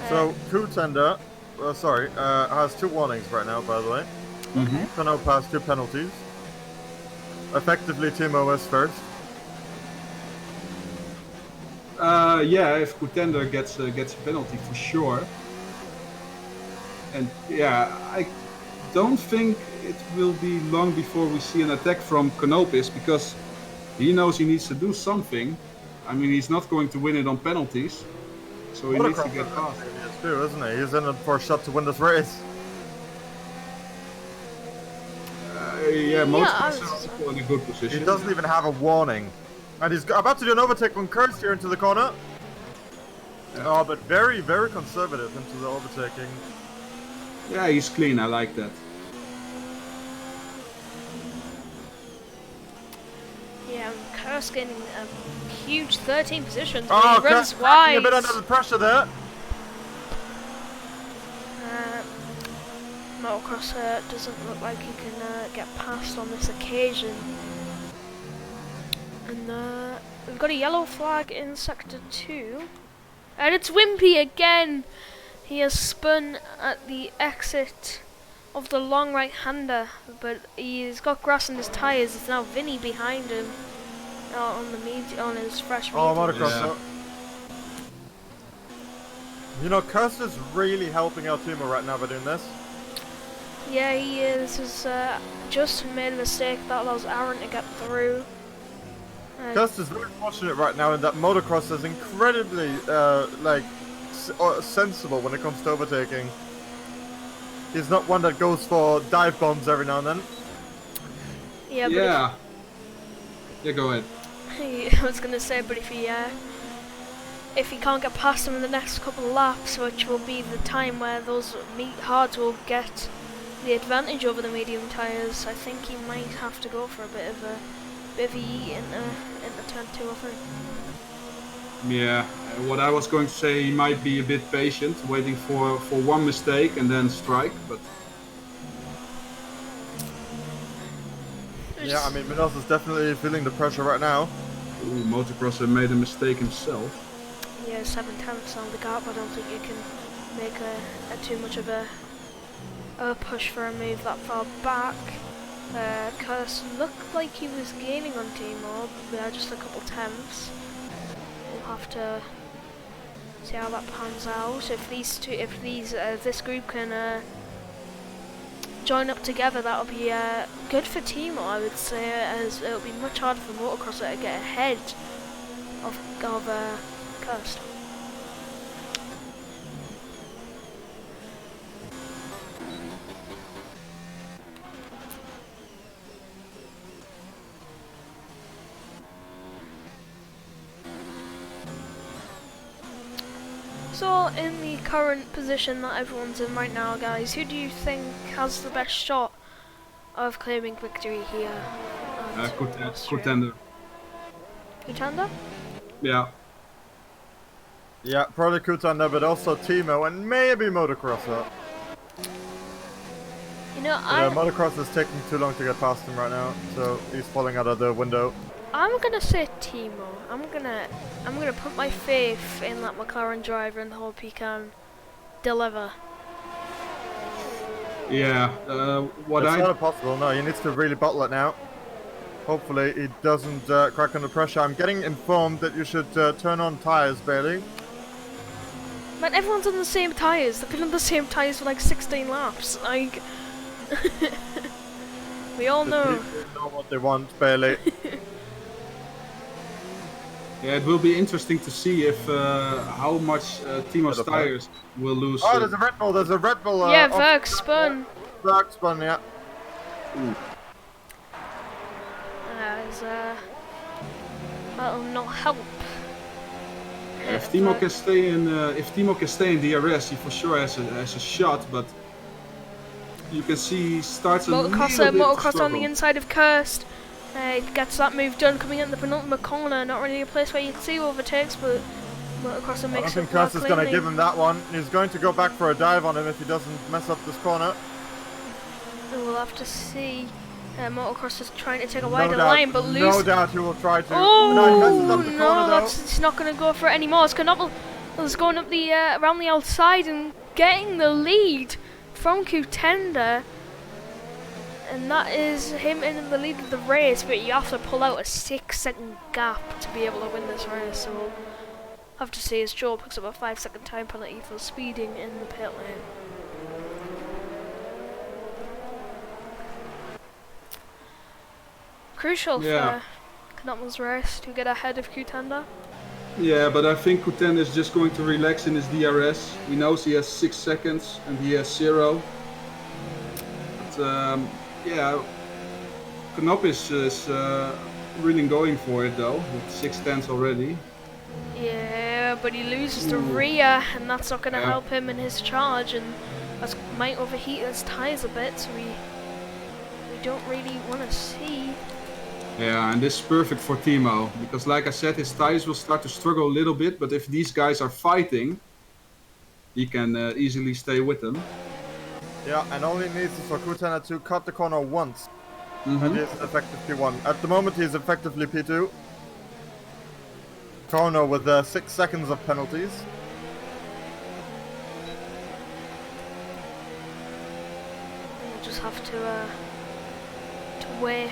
So, Contender, has 2 warnings right now, by the way. Renault passed 2 penalties. Effectively, Timo is first. Yeah, if Contender gets a penalty for sure. And yeah, I don't think it will be long before we see an attack from Canopus, because he knows he needs to do something. I mean, he's not going to win it on penalties, so he needs to get past. He is too, isn't he? He's in it for a shot to win this race. Yeah, Motocross is also in a good position. He doesn't even have a warning. And he's about to do an overtake when Kurt's here into the corner. Yeah. Oh, but very, very conservative into the overtaking. Yeah, he's clean, I like that. Yeah, Kurt's getting a huge 13 position. Oh, he runs Kurt's wide. a bit under the pressure there. Motocross doesn't look like he can get past on this occasion. And we've got a yellow flag in Sector 2. And it's Wimpy again! He has spun at the exit of the long right-hander, but he's got grass in his tyres. It's now Vinny behind him on his fresh medium. Oh, Motocross. Yeah. You know, Kurt's is really helping out Timo right now by doing this. Yeah, he is. Justin made a mistake that allows Aaron to get through. Kurt's is very fortunate right now in that Motocross is incredibly sensible when it comes to overtaking. He's not one that goes for dive bombs every now and then. Yeah. Yeah. Yeah, go ahead. I was gonna say, but if he can't get past him in the next couple of laps, which will be the time where those hards will get the advantage over the medium tyres, I think he might have to go for a bit of a eat in the turn 2 or 3. Yeah, what I was going to say, he might be a bit patient, waiting for one mistake and then strike, but... Yeah, I mean, Minos is definitely feeling the pressure right now. Ooh, Motocrosser made a mistake himself. Yeah, 7/10 on the gap. I don't think you can make a too much of a push for a move that far back. Curse looked like he was gaining on Timo, but just a couple tenths. We'll have to see how that pans out. If this group can join up together, that'll be good for Timo, I would say, as it'll be much harder for Motocrosser to get ahead of Curse. So, in the current position that everyone's in right now, guys, who do you think has the best shot of claiming victory here? Contender. Contender? Yeah. Yeah, probably Contender, but also Timo and maybe Motocrosser. You know, Motocross is taking too long to get past him right now, so he's falling out of the window. I'm gonna say Timo. I'm gonna put my faith in that McLaren driver and hope he can deliver. Yeah, It's not possible, no, he needs to really bottle it now. Hopefully he doesn't crack under pressure. I'm getting informed that you should turn on tyres, Bailey. Man, everyone's on the same tyres. They've been on the same tyres for like 16 laps. Like, we all know. People know what they want, Bailey. Yeah, it will be interesting to see if how much Timo's tires will lose. Oh, there's a Red Bull. Yeah, Verk spun. Verk spun, yeah. Ooh. That'll not help. If Timo can stay in DRS, he for sure has a shot, but you can see he starts Motocross on the inside of Kirst. He gets that move done, coming in the penultimate corner. Not really a place where you can see overtakes, but Motocross makes it. I think Kirst is going to give him that one. He's going to go back for a dive on him if he doesn't mess up this corner. We'll have to see. Motocross is trying to take a wider line, but lose. No doubt he will try to. Oh no, he messes up the corner, no, it's not going to go for it anymore. It's Knoppel. was going up the around the outside and getting the lead from Contender, and that is him in the lead of the race. But you have to pull out a 6-second gap to be able to win this race. So we'll have to see as Joe picks up a 5-second time penalty for speeding in the pit lane. Crucial for Knopman's race to get ahead of Contender. Yeah, but I think Contender is just going to relax in his DRS. He knows he has 6 seconds and he has 0. But yeah, Knop is really going for it though, with 6 tenths already. Yeah, but he loses to rear, and that's not going to help him in his charge, and that might overheat his tyres a bit, so we don't really want to see. Yeah, and this is perfect for Timo, because like I said, his tyres will start to struggle a little bit, but if these guys are fighting, he can easily stay with them. Yeah, and all he needs is for Contender to cut the corner once, Mm-hmm. and he's effective P1. At the moment, he's effectively P2. Chrono with 6 seconds of penalties. We'll just have to wait.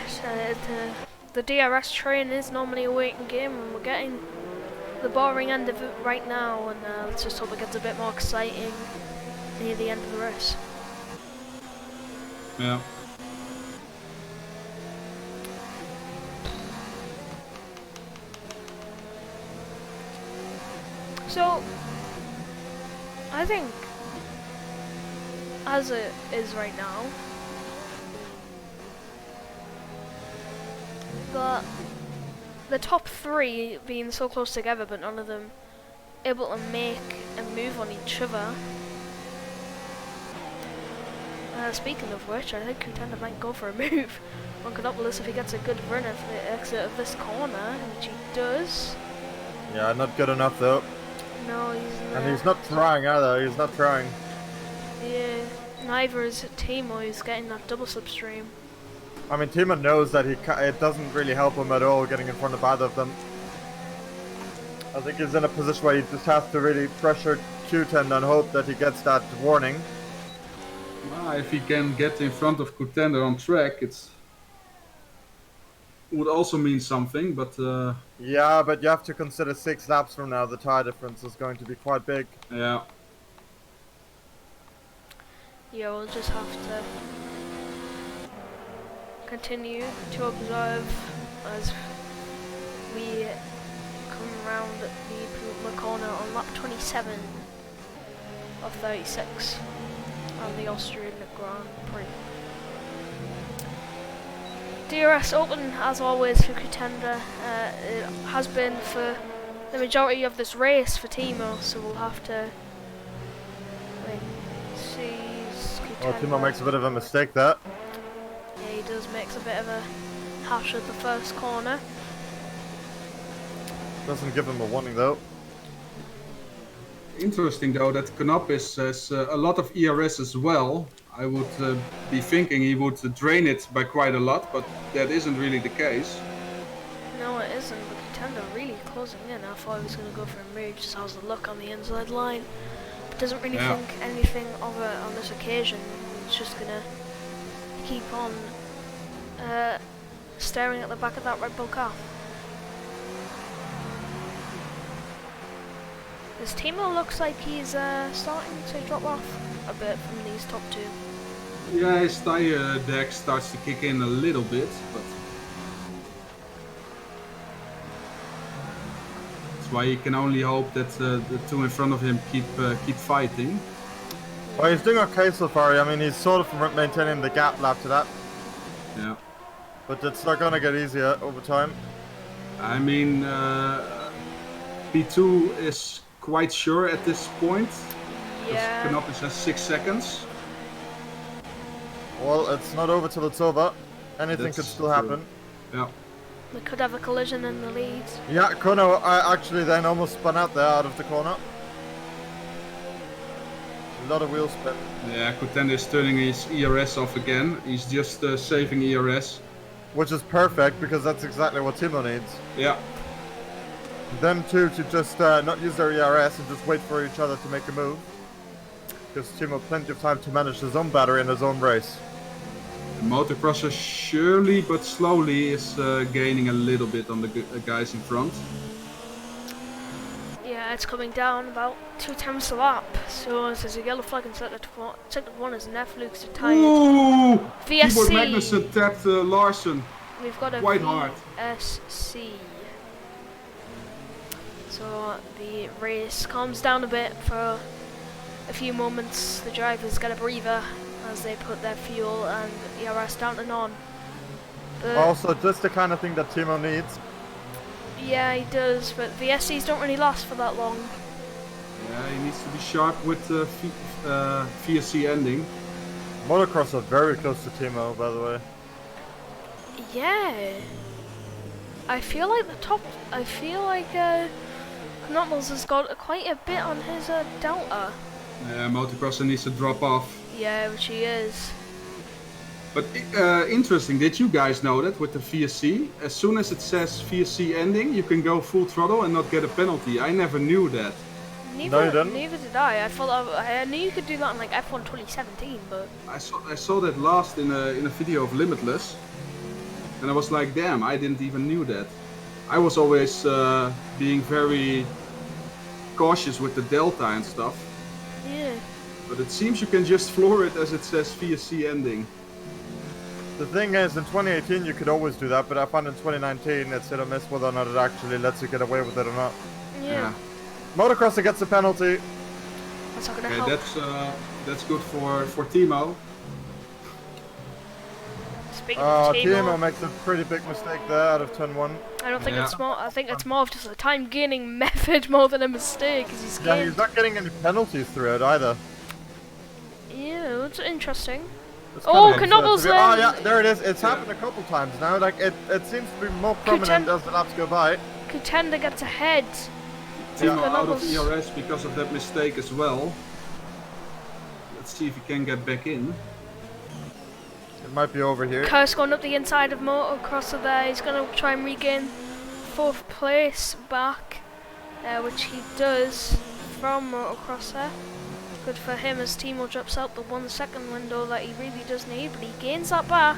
The DRS train is normally a waiting game, and we're getting the boring end of it right now, and let's just hope it gets a bit more exciting near the end of the race. Yeah. So, I think, as it is right now, the top 3 being so close together, but none of them able to make a move on each other. Speaking of which, I think Contender might go for a move on Konopolis if he gets a good run at the exit of this corner, which he does. Yeah, not good enough though. No, And he's not trying either, he's not trying. Yeah, neither is Timo, who's getting that double slipstream. I mean, Timo knows that it doesn't really help him at all getting in front of either of them. I think he's in a position where he just has to really pressure Q10 and hope that he gets that warning. If he can get in front of Contender on track, it would also mean something, but... Yeah, but you have to consider 6 laps from now, the tire difference is going to be quite big. Yeah. Yeah, we'll just have to continue to observe as we come around the corner on lap 27 of 36 on the Austrian Grand Prix. DRS open as always for Contender. It has been for the majority of this race for Timo, so we'll have to see. Oh, Timo makes a bit of a mistake there. Yeah, he does makes a bit of a hash at the first corner. Doesn't give him a warning though. Interesting though that Knopis has a lot of ERS as well. I would be thinking he would drain it by quite a lot, but that isn't really the case. No, it isn't, but Contender really closing in. I thought he was going to go for a move, just how's the look on the inside line. But doesn't really think anything of it on this occasion. He's just going to keep on staring at the back of that Red Bull car. His Timo looks like he's starting to drop off a bit from these top 2. Yeah, his tire deck starts to kick in a little bit, but that's why he can only hope that the 2 in front of him keep fighting. Well, he's doing okay so far. I mean, he's sort of maintaining the gap lap to that. Yeah. But it's not gonna get easier over time. I mean, P2 is quite sure at this point. Yeah. Knopis has 6 seconds. Well, it's not over till it's over. Anything could still happen. Yeah. We could have a collision in the lead. Yeah, Kono actually then almost spun out there out of the corner. A lot of wheel spin. Yeah, Contender is turning his ERS off again. He's just saving ERS. Which is perfect because that's exactly what Timo needs. Yeah. them two to just not use their ERS and just wait for each other to make a move. Gives Timo plenty of time to manage his own battery in his own race. The motocrosser surely but slowly is gaining a little bit on the guys in front. Yeah, it's coming down about 2 times a lap. So there's a yellow flag in sector 1 as Neflux are tired. Ooh! VSC. Keyboard Magnussen tapped Larson. We've got a quite hard. VSC. So the race calms down a bit for a few moments. The drivers get a breather as they put their fuel and ERS down and on. But Also, just the kind of thing that Timo needs. yeah, he does, but VSCs don't really last for that long. Yeah, he needs to be sharp with VSC ending. Motocross are very close to Timo, by the way. Yeah. I feel like Knottles has got quite a bit on his Delta. Motocrosser needs to drop off. Yeah, which he is. But interesting, did you guys know that with the VSC, as soon as it says VSC ending, you can go full throttle and not get a penalty? I never knew that. No, you didn't? Neither did I. I knew you could do that in like F1 2017, but I saw that last in a video of Limitless, and I was like, damn, I didn't even knew that. I was always being very cautious with the delta and stuff, yeah. but it seems you can just floor it as it says VSC ending. The thing is, in 2018 you could always do that, but I found in 2019 it's hit or miss whether or not it actually lets you get away with it or not. Yeah. Motocrosser gets a penalty. That's not gonna Okay, help. that's good for Timo. Speaking of Timo makes a pretty big mistake there out of turn 1. I don't think Yeah. it's more. I think it's more of just a time gaining method more than a mistake, because he's Yeah, gained. he's not getting any penalties through it either. Yeah, that's interesting. It's Oh, kinda Knottles absurd. Oh yeah, then. there it is. It's happened a couple times now. Like it seems to be more prominent as the laps go by. Contender gets ahead. Timo out of Knottles. ERS because of that mistake as well. Let's see if he can get back in. It might be over here. Kurse going up the inside of Motocrosser there. He's going to try and regain 4th place back, which he does from Motocrosser. Good for him as Timo drops out the 1 second window that he really does need, but he gains that back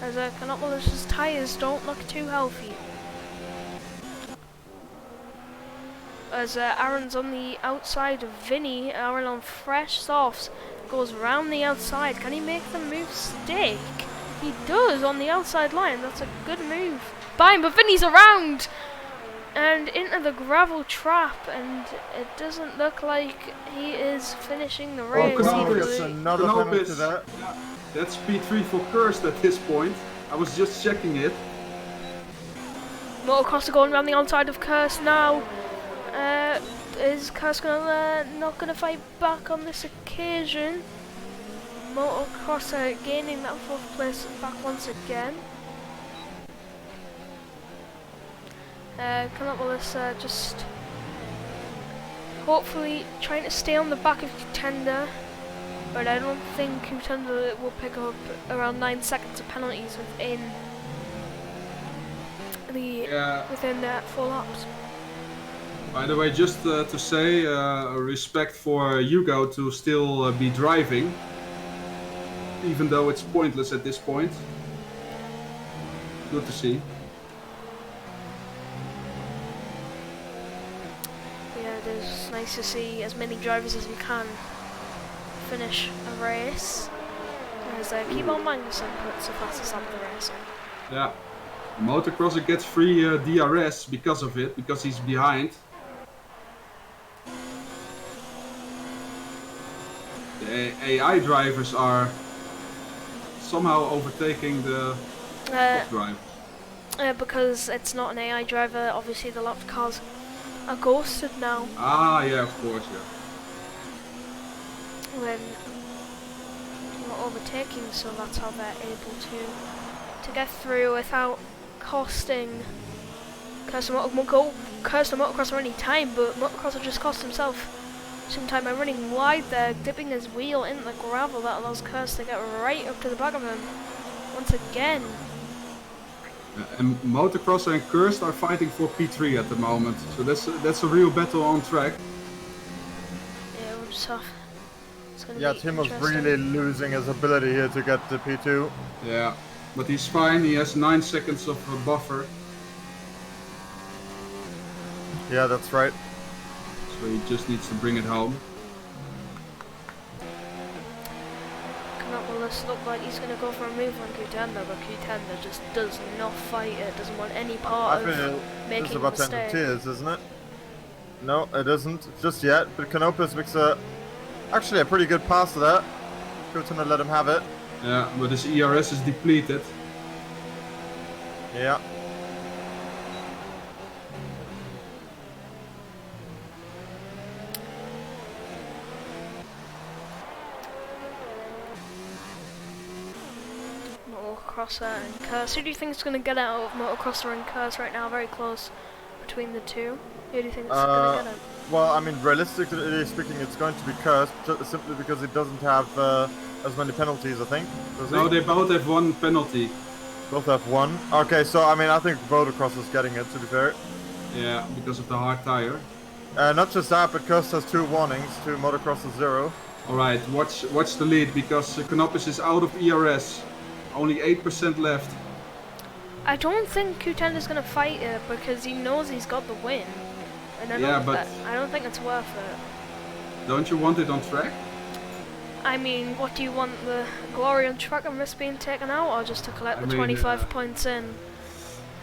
as Knottles' tyres don't look too healthy. As Aaron's on the outside of Vinny, Aaron on fresh softs goes round the outside. Can he make the move stick? He does on the outside line. That's a good move by him, but Vinny's around and into the gravel trap, and it doesn't look like he is finishing the race. Knottles He gets blew- another penalty Knopis. there. That's P3 for Kurst at this point. I was just checking it. Motocrosser going around the outside of Kurse now. Is Kurse not gonna fight back on this occasion? Motocrosser gaining that 4th place back once again. Canopolis just hopefully trying to stay on the back of Contender, but I don't think Contender will pick up around 9 seconds of penalties within the 4 laps. By the way, just to say, respect for Hugo to still be driving, even though it's pointless at this point. Good to see. Yeah, it is nice to see as many drivers as we can finish a race. As Keyboard Magnussen puts the fastest lap of the race on. Yeah. Motocrosser gets free DRS because of it, because he's behind. The AI drivers are somehow overtaking the top drive. Because it's not an AI driver, obviously the lap cars are ghosted now. Ah, yeah, of course, yeah. When you're overtaking, so that's how they're able to get through without costing Curse the Motocrosser any time, but Motocrosser just cost himself some time by running wide there, dipping his wheel in the gravel. That allows Curse to get right up to the back of him once again. And Motocrosser and Cursed are fighting for P3 at the moment, so that's a real battle on track. Yeah, we'll just have... It's gonna Yeah, be Timo's interesting. really losing his ability here to get to P2. Yeah, but he's fine. He has 9 seconds of a buffer, Yeah, that's right. so he just needs to bring it home. This look like he's going to go for a move on Contender, but Contender just does not fight it, doesn't want any part I of think making it's a about 10 mistake. tiers, isn't it? No, it isn't just yet. But Canopus makes actually a pretty good pass to that. Contender let him have it. Yeah, but his ERS is depleted. Yeah. Motocrosser and Curse. Who do you think is going to get out of Motocrosser and Curse right now? Very close between the two. Who do you think is going to get out? Well, I mean, realistically speaking, it's going to be Cursed simply because it doesn't have as many penalties, I think. Does No, it? they both have 1 penalty. Both have 1. Okay, so I mean, I think Motocross is getting it, to be fair. Yeah, because of the hard tire. Not just that, but Cursed has 2 warnings to Motocross is 0. Alright, watch the lead, because Canopus is out of ERS. Only 8% left. I don't think Contender's going to fight it because he knows he's got the win. And I don't think it's worth it. Don't you want it on track? I mean, what do you want, the glory on track and risk being taken out, or just to collect the 25 points in?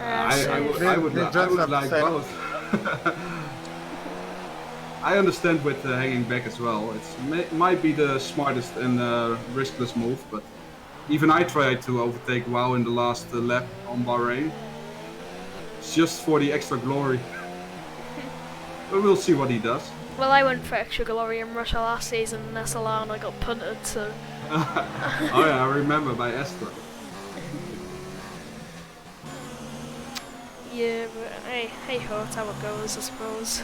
I would like both. I understand with hanging back as well. It might be the smartest and riskless move, but even I tried to overtake WoW in the last lap on Bahrain. It's just for the extra glory. But we'll see what he does. Well, I went for extra glory in Russia last season in SLR and I got punted, so... Oh yeah, I remember by Astra. Yeah, but hey ho, that's how it goes, I suppose.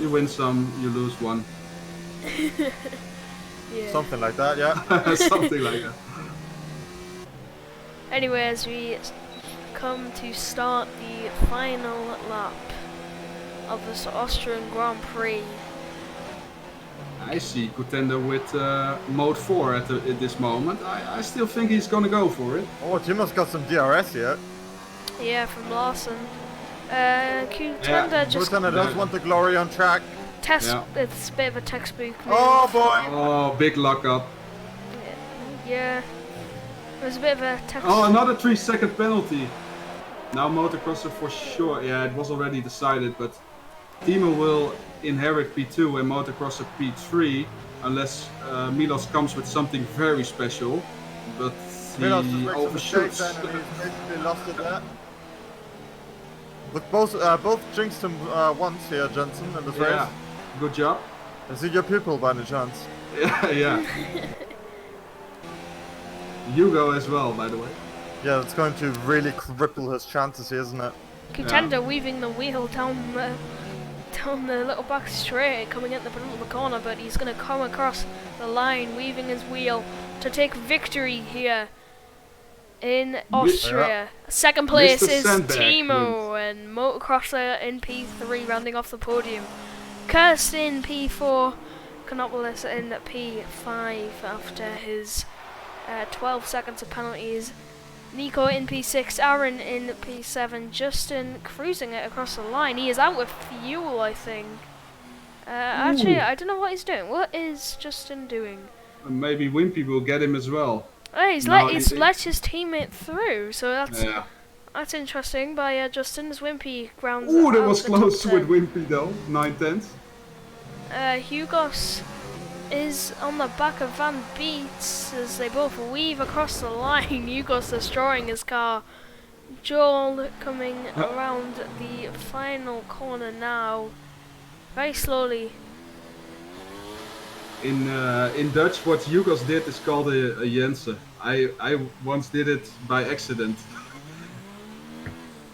You win some, you lose one. Yeah. Something like that, yeah. Something like that. Anyway, as we come to start the final lap of this Austrian Grand Prix. I see Contender with mode 4 at this moment. I still think he's gonna go for it. Oh, Timo's got some DRS here. Yeah, from Larson. Contender just Contender does want the glory on track. it's a bit of a textbook move. Oh boy! Oh, big lock up. Yeah. It was a bit of a textbook. Oh, another 3-second penalty. Now Motocrosser for sure. Yeah, it was already decided, but Timo will inherit P2 and Motocrosser P3 unless Milos comes with something very special. But Milos he just makes a mistake overshoots. then and he's basically lost it there. But both jinxed him once here, Jensen, in this Yeah, race. good job. Is he your pupil by any chance? Yeah. Hugo as well, by the way. Yeah, that's going to really cripple his chances here, isn't it? Contender weaving the wheel down the little back straight, coming at the middle of the corner, but he's going to come across the line, weaving his wheel to take victory here in Austria. Second place Mr. is Sandberg Timo and Motocrosser in P3 rounding off the podium. Kirst in P4, Konopolis in P5 after his 12 seconds of penalties. Nico in P6, Aaron in P7, Justin cruising it across the line. He is out with fuel, I think. Actually, I don't know what he's doing. What is Justin doing? Maybe Wimpy will get him as well. Oh, he's let his teammate through, so that's interesting by Justin as Wimpy grounds. Ooh, that out was the close top with 10. Wimpy though, 9/10. Hugos is on the back of Van Beets as they both weave across the line. Hugos destroying his car. Joel coming around the final corner now, very slowly. In Dutch, what Hugos did is called a Jensen. I once did it by accident.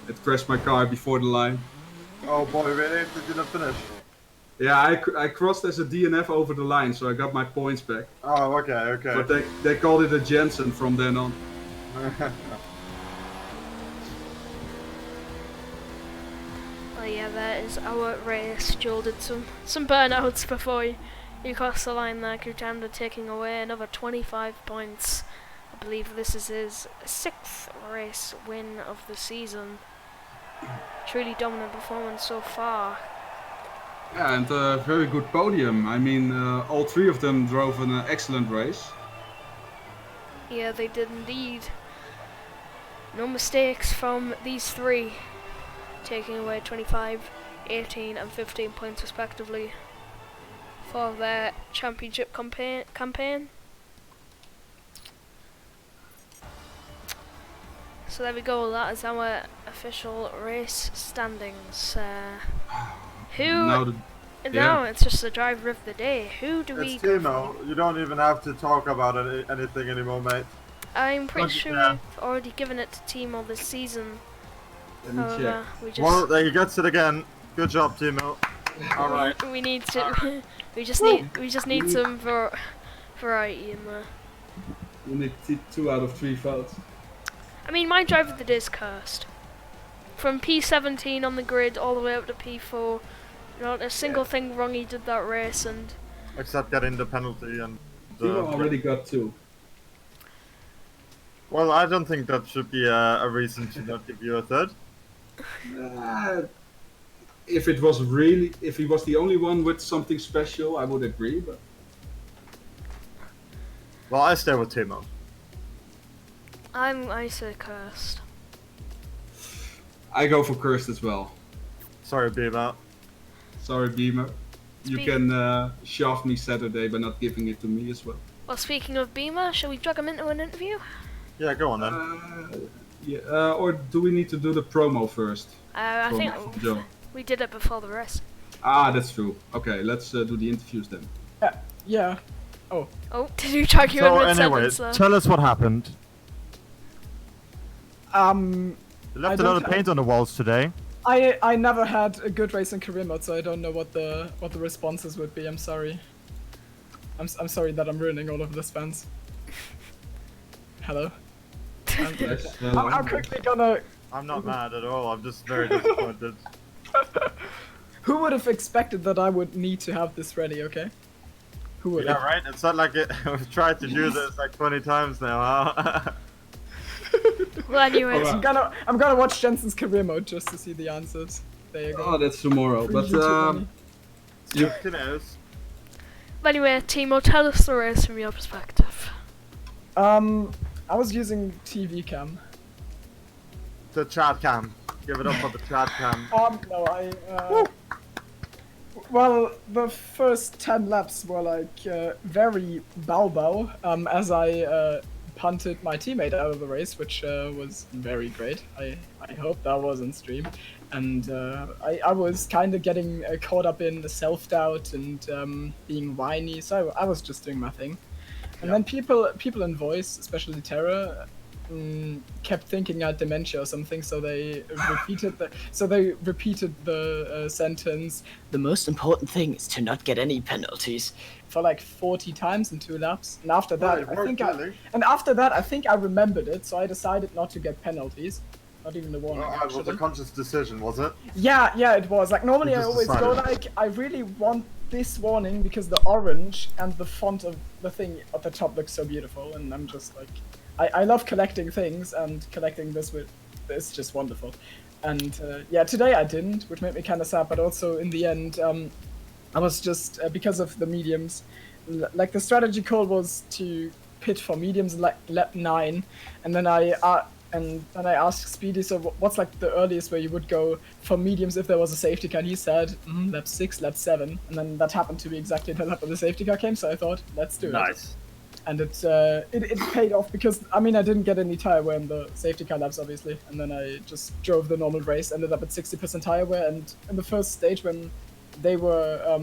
It crashed my car before the line. Oh boy, really? Did you not finish? Yeah, I crossed as a DNF over the line, so I got my points back. Oh, okay. But they called it a Jensen from then on. yeah, that is our race. Joel did some burnouts before you crossed the line there. Kutanda taking away another 25 points. I believe this is his 6th race win of the season. Truly dominant performance so far. Yeah, and a very good podium. I mean, all 3 of them drove an excellent race. Yeah, they did indeed. No mistakes from these 3, taking away 25, 18 and 15 points respectively for their championship campaign. So there we go, that is our official race standings. Now it's just the driver of the day. Who do we go for? You don't even have to talk about anything anymore, mate. I'm pretty sure we've already given it to Timo this season. Let me check. Well, there he gets it again. Good job, Timo. All right. We need to. we just need some variety in there. We need 2 out of 3 votes. I mean, my driver of the day is cursed. From P17 on the grid all the way up to P4, not a single thing wrong he did that race, and except getting the penalty and. Timo already got 2. Well, I don't think that should be a reason to not give you a 3rd. If he was the only one with something special, I would agree. But well, I stay with Timo. I say cursed. I go for cursed as well. Sorry, Beamer. Sorry, Beamer. You can shaft me Saturday by not giving it to me as well. Well, speaking of Beamer, shall we drag him into an interview? Yeah, go on then. Or do we need to do the promo first? I think we did it before the rest. Ah, that's true. Okay, let's do the interviews then. Yeah. Oh, did you drag you in mid-sentence? Tell us what happened. You left a lot of paint on the walls today. I never had a good race in career mode, so I don't know what the responses would be. I'm sorry. I'm sorry that I'm ruining all of the fans. Hello. I'm quickly gonna. I'm not mad at all. I'm just very disappointed. Who would have expected that I would need to have this ready? Okay. Who would? Yeah, right. It's not like I've tried to do this like 20 times now. Huh? Well, anyways, I'm gonna watch Jensen's career mode just to see the answers. There you go. Oh, that's tomorrow. But you knows. But anyway, Timo, tell us the race from your perspective. I was using TV cam. The chat cam. Give it up for the chat cam. No, well, the first 10 laps were like very bow as I punted my teammate out of the race, which was very great. I hope that was on stream. And I was kind of getting caught up in the self-doubt and being whiny, so I was just doing my thing. And then people in voice, especially Terra, kept thinking I had dementia or something, so they repeated the sentence, "The most important thing is to not get any penalties," for like 40 times in 2 laps. And after that, I think I remembered it, so I decided not to get penalties. Not even the warning. It was a conscious decision, was it? Yeah, it was. Like normally I always go like, I really want this warning because the orange and the font of the thing at the top looks so beautiful, and I'm just like, I love collecting things, and collecting this is just wonderful. And yeah, today I didn't, which made me kind of sad, but also in the end, I was just, because of the mediums, like the strategy call was to pit for mediums like lap 9, and then I asked Speedy, so what's like the earliest where you would go for mediums if there was a safety car? And he said, lap 6, lap 7. And then that happened to be exactly the lap when the safety car came, so I thought, let's do it. Nice. And it paid off because, I mean, I didn't get any tire wear in the safety car laps, obviously. And then I just drove the normal race, ended up at 60% tire wear. And in the first stage when they were,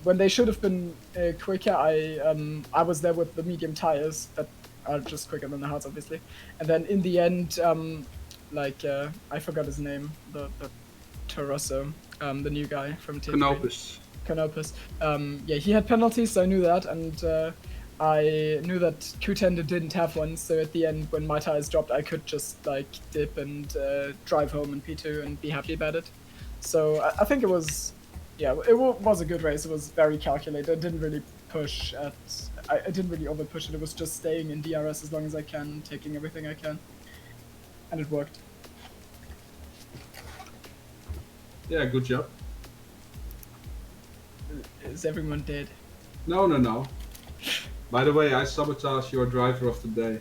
when they should have been quicker, I was there with the medium tires that are just quicker than the hards, obviously. And then in the end, I forgot his name, the Tarosso, the new guy from Team Canopus. Yeah, he had penalties, so I knew that, and I knew that Q10 didn't have one, so at the end, when my tires dropped, I could just like dip and drive home in P2 and be happy about it. So I think it was, yeah, was a good race. It was very calculated. I didn't really push at, I didn't really over push it. It was just staying in DRS as long as I can, taking everything I can, and it worked. Yeah, good job. Is everyone dead? No. By the way, I sabotaged your driver of the day.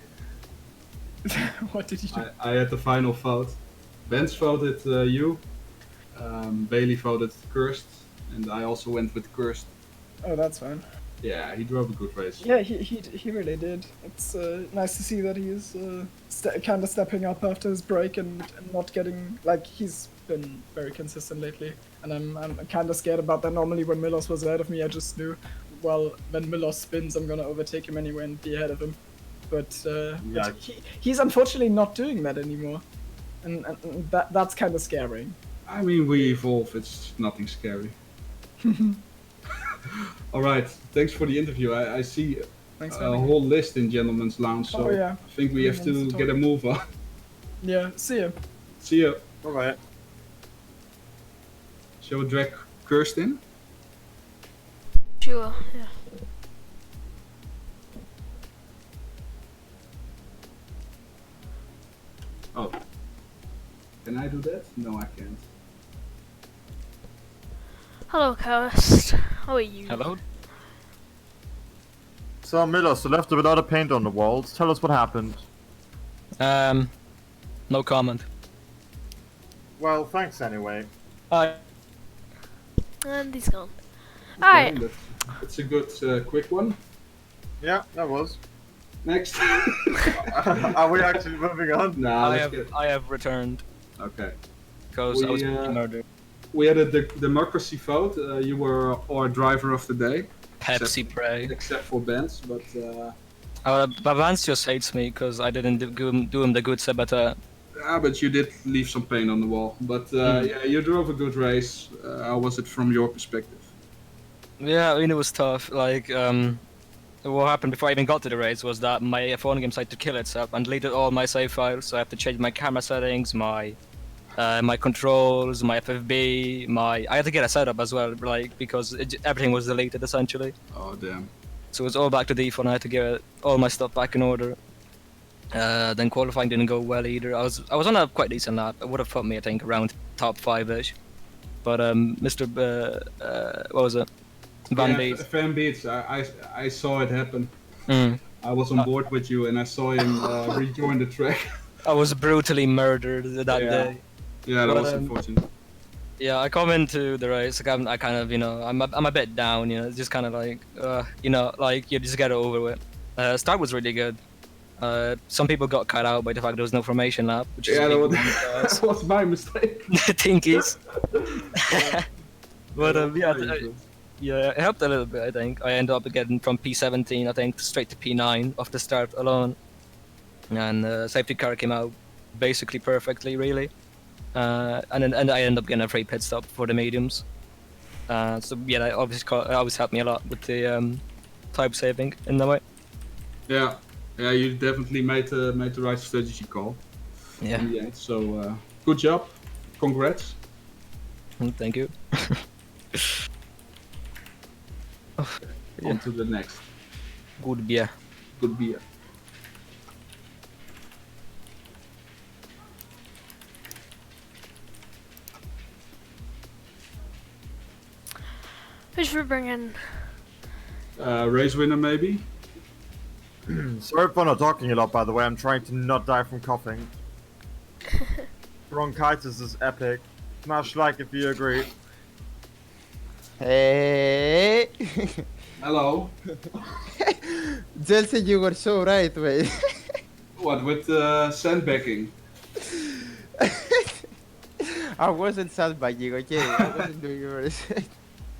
What did you do? I had the final vote. Benz voted you, Bailey voted Kirst, and I also went with Kirst. Oh, that's fine. Yeah, he drove a good race. Yeah, he really did. It's nice to see that he's kind of stepping up after his break and not getting, like, he's been very consistent lately. And I'm kind of scared about that. Normally when Milos was ahead of me, I just knew, well, when Milos spins, I'm gonna overtake him anyway and be ahead of him. But he's unfortunately not doing that anymore, and that's kind of scary. I mean, we evolve. It's nothing scary. All right. Thanks for the interview. I see Thanks, a whole list in Gentleman's Lounge, so yeah. I think we have to get a move on. Yeah. See ya. See ya. All right. Shall we drag Kirst in? Sure, yeah. Oh. Can I do that? No, I can't. Hello, Cast. How are you? Hello? So Milos, you left without a paint on the walls. Tell us what happened. No comment. Well, thanks anyway. And he's gone. Alright. It's a good, quick one. Yeah, that was. Next. Are we actually moving on? Nah, I have returned Okay. because I was murdered. We had a democracy vote. You were our driver of the day. Pepsi Prey. Except for Benz, but... But Vance just hates me because I didn't do him the good saboteur. Yeah, but you did leave some paint on the wall. But yeah, you drove a good race. How was it from your perspective? Yeah, I mean, it was tough. Like, what happened before I even got to the race was that my phone game decided to kill itself and deleted all my save files. So I have to change my camera settings, my controls, my FFB, I had to get a setup as well, like, because everything was deleted essentially. Oh damn. So it was all back to default and I had to get all my stuff back in order. Then qualifying didn't go well either. I was on a quite decent lap. It would have put me, I think, around top 5-ish. But Mr. What was it? Van Beet. Van Beet. I saw it happen. Mm. I was on board with you and I saw him rejoin the track. I was brutally murdered that day. Yeah, that was unfortunate. Yeah, I come into the race. Like I kind of, I'm a bit down. It's just kind of like, like you just get it over with. Start was really good. Some people got cut out by the fact there was no formation lap, which is that was my mistake. Tinkies. But yeah, it helped a little bit. I think I ended up getting from P17, I think, straight to P9 off the start alone, and safety car came out basically perfectly, really. And I ended up getting a free pit stop for the mediums. So yeah, that obviously helped me a lot with the type saving in the way. Yeah, you definitely made the right strategy call. Yeah. In the end. So good job, congrats. Thank you. On to the next. Good beer. Good beer. Who should we bring in? Race winner maybe? Sorry for not talking a lot, by the way. I'm trying to not die from coughing. Bronchitis is epic. Smash like if you agree. Hey! Hello. Chelsea, you were so right, wait. What, with sandbagging? I wasn't sandbagging, okay? I wasn't doing yours.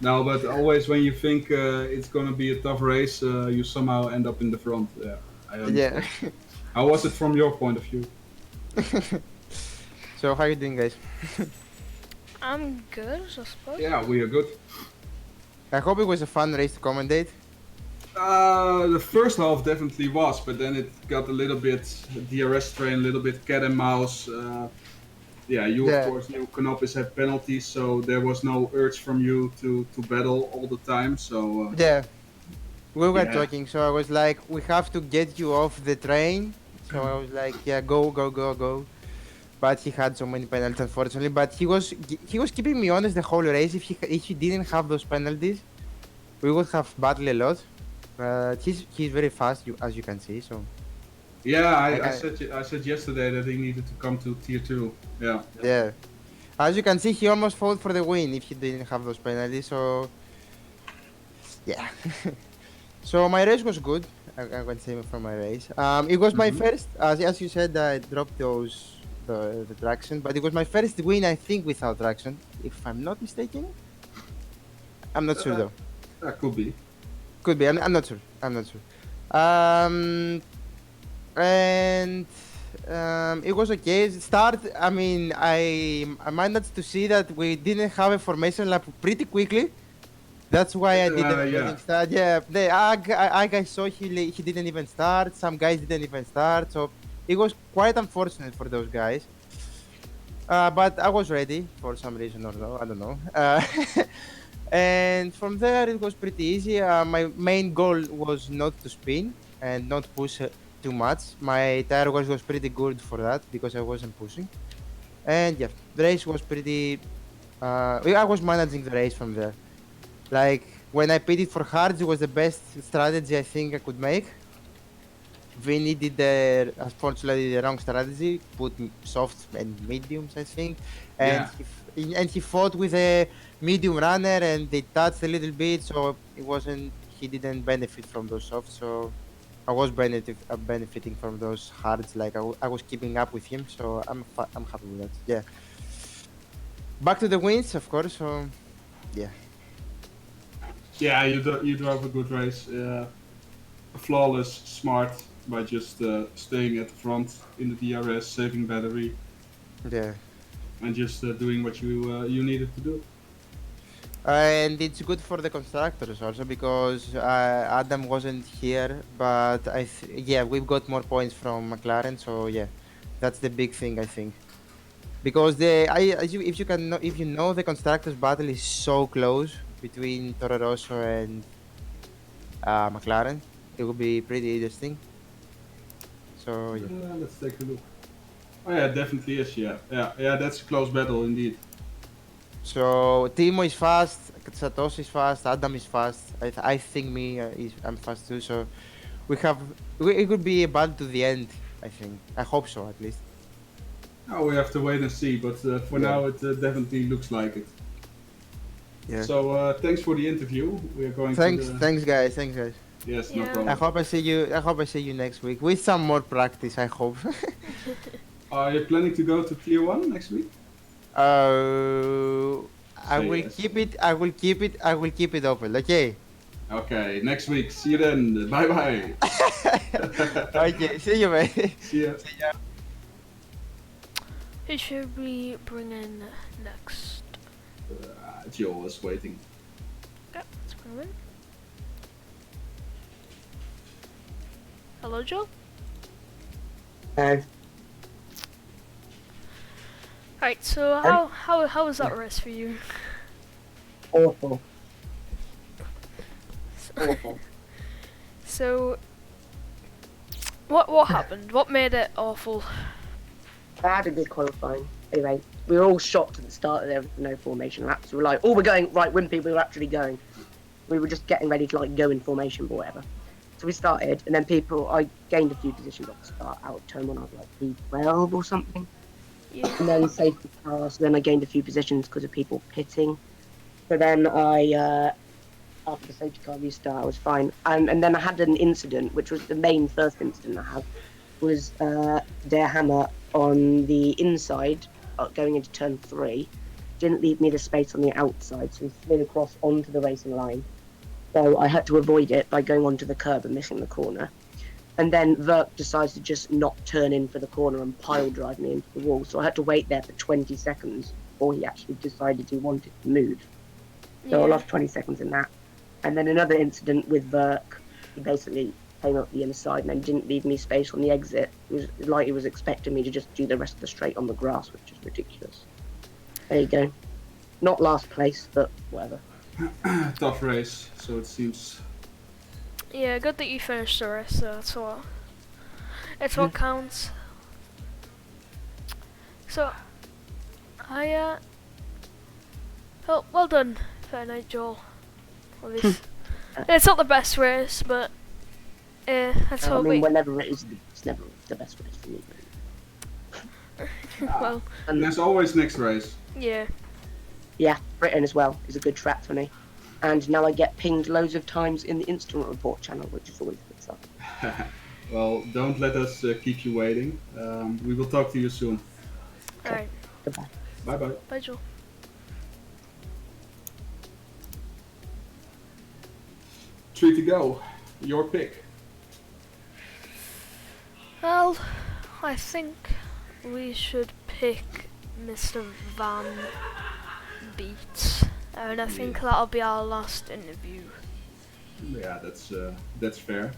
No, but always when you think it's gonna be a tough race, you somehow end up in the front. Yeah, I understand. Yeah. How was it from your point of view? So, how you doing, guys? I'm good, I suppose. Yeah, we are good. I hope it was a fun race to commentate. The first half definitely was, but then it got a little bit DRS train, a little bit cat and mouse. yeah, you Yeah. of course knew Canopus had penalties, so there was no urge from you to battle all the time. So Yeah. We were yeah. talking, so I was like, we have to get you off the train. So I was like, yeah, go, go, go, go. But he had so many penalties, unfortunately. But he was keeping me honest the whole race. If he didn't have those penalties, we would have battled a lot. But he's very fast, as you can see. So Yeah, like I said yesterday that he needed to come to tier 2. Yeah. yeah, as you can see, he almost fought for the win if he didn't have those penalties. So yeah. So my race was good. I can say from my race. It was my first, as you said, I dropped the traction, but it was my first win, I think, without traction, if I'm not mistaken. I'm not sure though. That could be. Could be. I'm not sure. I'm not sure. And it was okay. Start. I mean, I managed to see that we didn't have a formation lap pretty quickly. That's why I didn't yeah. start. Yeah, I saw he didn't even start. Some guys didn't even start. So it was quite unfortunate for those guys. But I was ready for some reason or no, I don't know. And from there it was pretty easy. My main goal was not to spin and not push too much. My tire was pretty good for that because I wasn't pushing. And yeah, the race was pretty. I was managing the race from there. Like when I pitted for hards, it was the best strategy I think I could make. Vinny did unfortunately the wrong strategy, put softs and mediums I think, and he fought with a medium runner and they touched a little bit, so he didn't benefit from those softs. So I was benefiting from those hards. Like I was keeping up with him, so I'm happy with that. Yeah. Back to the wins, of course. So yeah. Yeah, you drove a good race. Flawless, smart by just staying at the front in the DRS, saving battery. Yeah. And just doing what you needed to do. And it's good for the constructors also because Adam wasn't here, but yeah, we've got more points from McLaren, so yeah, that's the big thing I think. Because if you know the constructors battle is so close between Toro Rosso and McLaren, it will be pretty interesting. So yeah. Let's take a look. Oh yeah, it definitely is. Yeah, that's a close battle indeed. So Timo is fast, Satoshi is fast, Adam is fast. I think I'm fast too. So it could be a battle to the end. I think. I hope so at least. Oh, we have to wait and see, but for now it definitely looks like it. Yeah. So thanks for the interview. We are going. Thanks guys. Yes, no problem. I hope I see you next week with some more practice. I hope. Are you planning to go to Tier 1 next week? I will keep it open. Okay. Okay. Next week. See you then. Bye bye. Okay. See you, mate. See ya. Who should we bring in next? Joe is waiting. Okay, let's bring him in. Hello, Joe. Hi. Alright, so how was that race for you? Awful. Awful. So what happened? What made it awful? I had a good qualifying. Anyway, we were all shocked at the start that there was no formation laps. We were like, oh, we're going, right, Wimpy, we were actually going. We were just getting ready to like go in formation, but whatever. So we started, and then I gained a few positions at the start. Out of turn 1, I was like P12 or something. Yeah. And then safety car, so then I gained a few positions because of people pitting. So then after the safety car restart, I was fine. And then I had an incident, which was the main first incident I had, was their hammer on the inside, going into turn 3, didn't leave me the space on the outside, so he slid across onto the racing line. So I had to avoid it by going onto the curb and missing the corner. And then Verk decides to just not turn in for the corner and pile drive me into the wall. So I had to wait there for 20 seconds before he actually decided he wanted to move. So I lost 20 seconds in that. And then another incident with Verk. He basically came up the inside and then didn't leave me space on the exit. It was like he was expecting me to just do the rest of the straight on the grass, which is ridiculous. There you go. Not last place, but whatever. Tough race, so it seems. Yeah, good that you finished the race. So it's what counts. So, well done, Fair Night Joel. Obviously, it's not the best race, but let's I hope mean, whenever it is, it's never the best race for me. well, And there's always next race. yeah. Yeah, Britain as well is a good track for me. And now I get pinged loads of times in the instrument report channel, which is always good stuff. Well, don't let us keep you waiting. We will talk to you soon. Alright, Goodbye. Bye bye. bye Joel. 3 to go. Your pick. Well, I think we should pick Mr. Van Beat, and I think that'll be our last interview. Yeah, that's fair.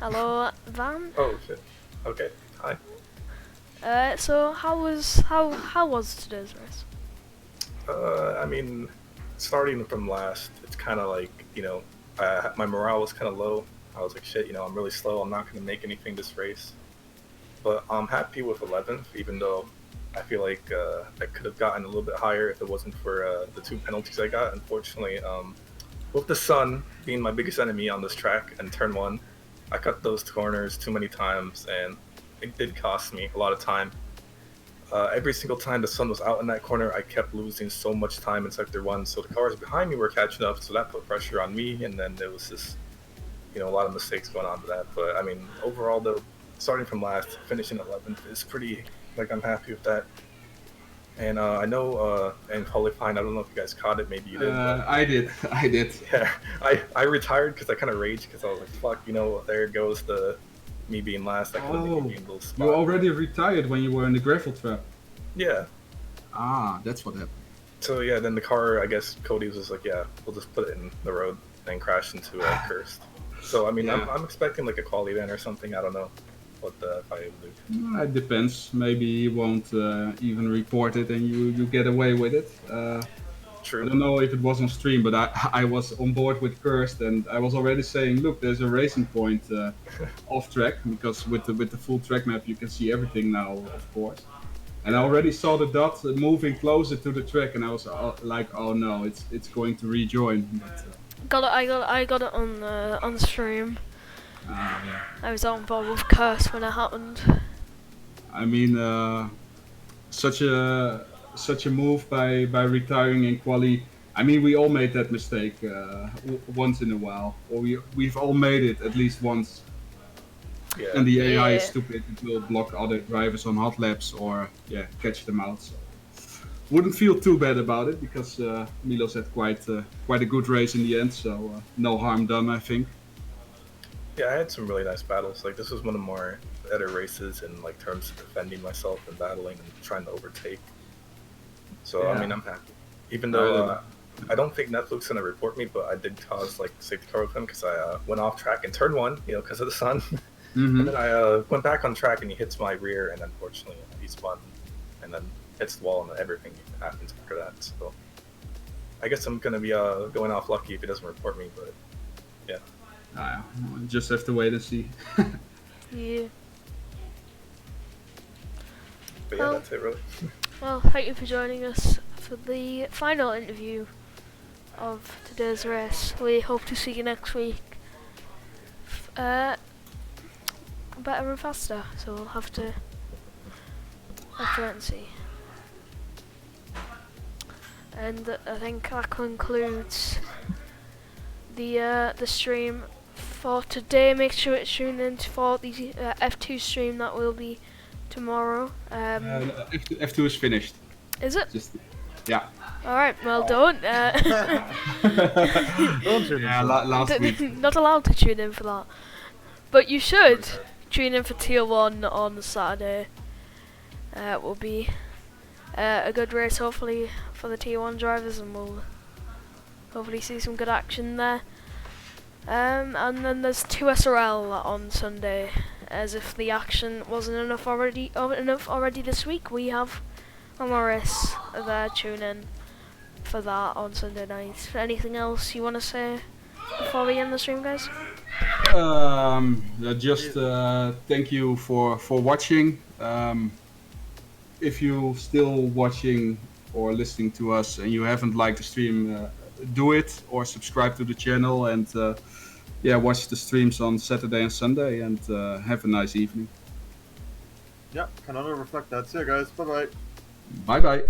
Hello, Van. Oh shit. Okay. Hi. So how was today's race? I mean, starting from last, it's kind of like, you know, my morale was kind of low. I was like, shit, you know, I'm really slow. I'm not going to make anything this race. But I'm happy with 11th, even though I feel like I could have gotten a little bit higher if it wasn't for the 2 penalties I got. Unfortunately, with the sun being my biggest enemy on this track and turn 1, I cut those corners too many times, and it did cost me a lot of time. Every single time the sun was out in that corner, I kept losing so much time in sector 1, so the cars behind me were catching up, so that put pressure on me, and then there was just, you know, a lot of mistakes going on with that. But I mean, overall though, starting from last, finishing 11th is pretty, like, I'm happy with that. And I know, and qualifying, I don't know if you guys caught it, maybe you did. I did. Yeah, I retired because I kind of raged because I was like, fuck, you know, there goes me being last. I could have been in those spots. You already retired when you were in the gravel trap. Yeah. Ah, that's what happened. So yeah, then the car, I guess Cody was just like, yeah, we'll just put it in the road and crash into Cursed. So I mean, Yeah. I'm expecting like a quali event or something. I don't know what if I will do. It depends. Maybe he won't even report it and you get away with it. True. I don't know if it was on stream, but I was on board with Cursed and I was already saying, look, there's a racing point off track, because with the full track map you can see everything now, of course. And I already saw the dot moving closer to the track, and I was like, oh no, it's going to rejoin. But, I got it on stream. yeah. I was on board with Curse when it happened. I mean, such a move by retiring in quali. I mean, we all made that mistake once in a while, or we've all made it at least once. Yeah. And the AI is Yeah. stupid; it will block other drivers on hot laps or catch them out. So wouldn't feel too bad about it, because Milos had quite a good race in the end. So no harm done, I think. Yeah, I had some really nice battles. Like, this was one of the more better races in like terms of defending myself and battling and trying to overtake. So Yeah. I mean, I'm happy. Even though I don't think Netflix gonna report me, but I did cause like safety car with him because I went off track in turn 1, you know, because of the sun. Mm-hmm. And then I went back on track and he hits my rear, and unfortunately he spun and then hits the wall, and everything happens after that. So I guess I'm gonna be going off lucky if he doesn't report me, but yeah. Just have to wait and see. Yeah. But yeah, Well- that's it really. Well, thank you for joining us for the final interview of today's race. We hope to see you next week. Better and faster, so we'll have to wait and see. And I think that concludes the stream for today. Make sure to tune in for the F2 stream that will be tomorrow. F2 is finished. Is it? Just yeah. Alright, well don't. Don't tune in. Yeah, last week. Not allowed to tune in for that. But you should tune in for Tier 1 on Saturday. It will be a good race, hopefully, for the Tier 1 drivers, and we'll hopefully see some good action there. And then there's 2 SRL on Sunday. As if the action wasn't enough already this week, we have MRS there. Tune in for that on Sunday night. Anything else you want to say before we end the stream, guys? Just thank you for watching. If you're still watching or listening to us and you haven't liked the stream, do it, or subscribe to the channel, and watch the streams on Saturday and Sunday, and have a nice evening. Yeah, can only reflect that. See you guys. Bye bye. Bye bye.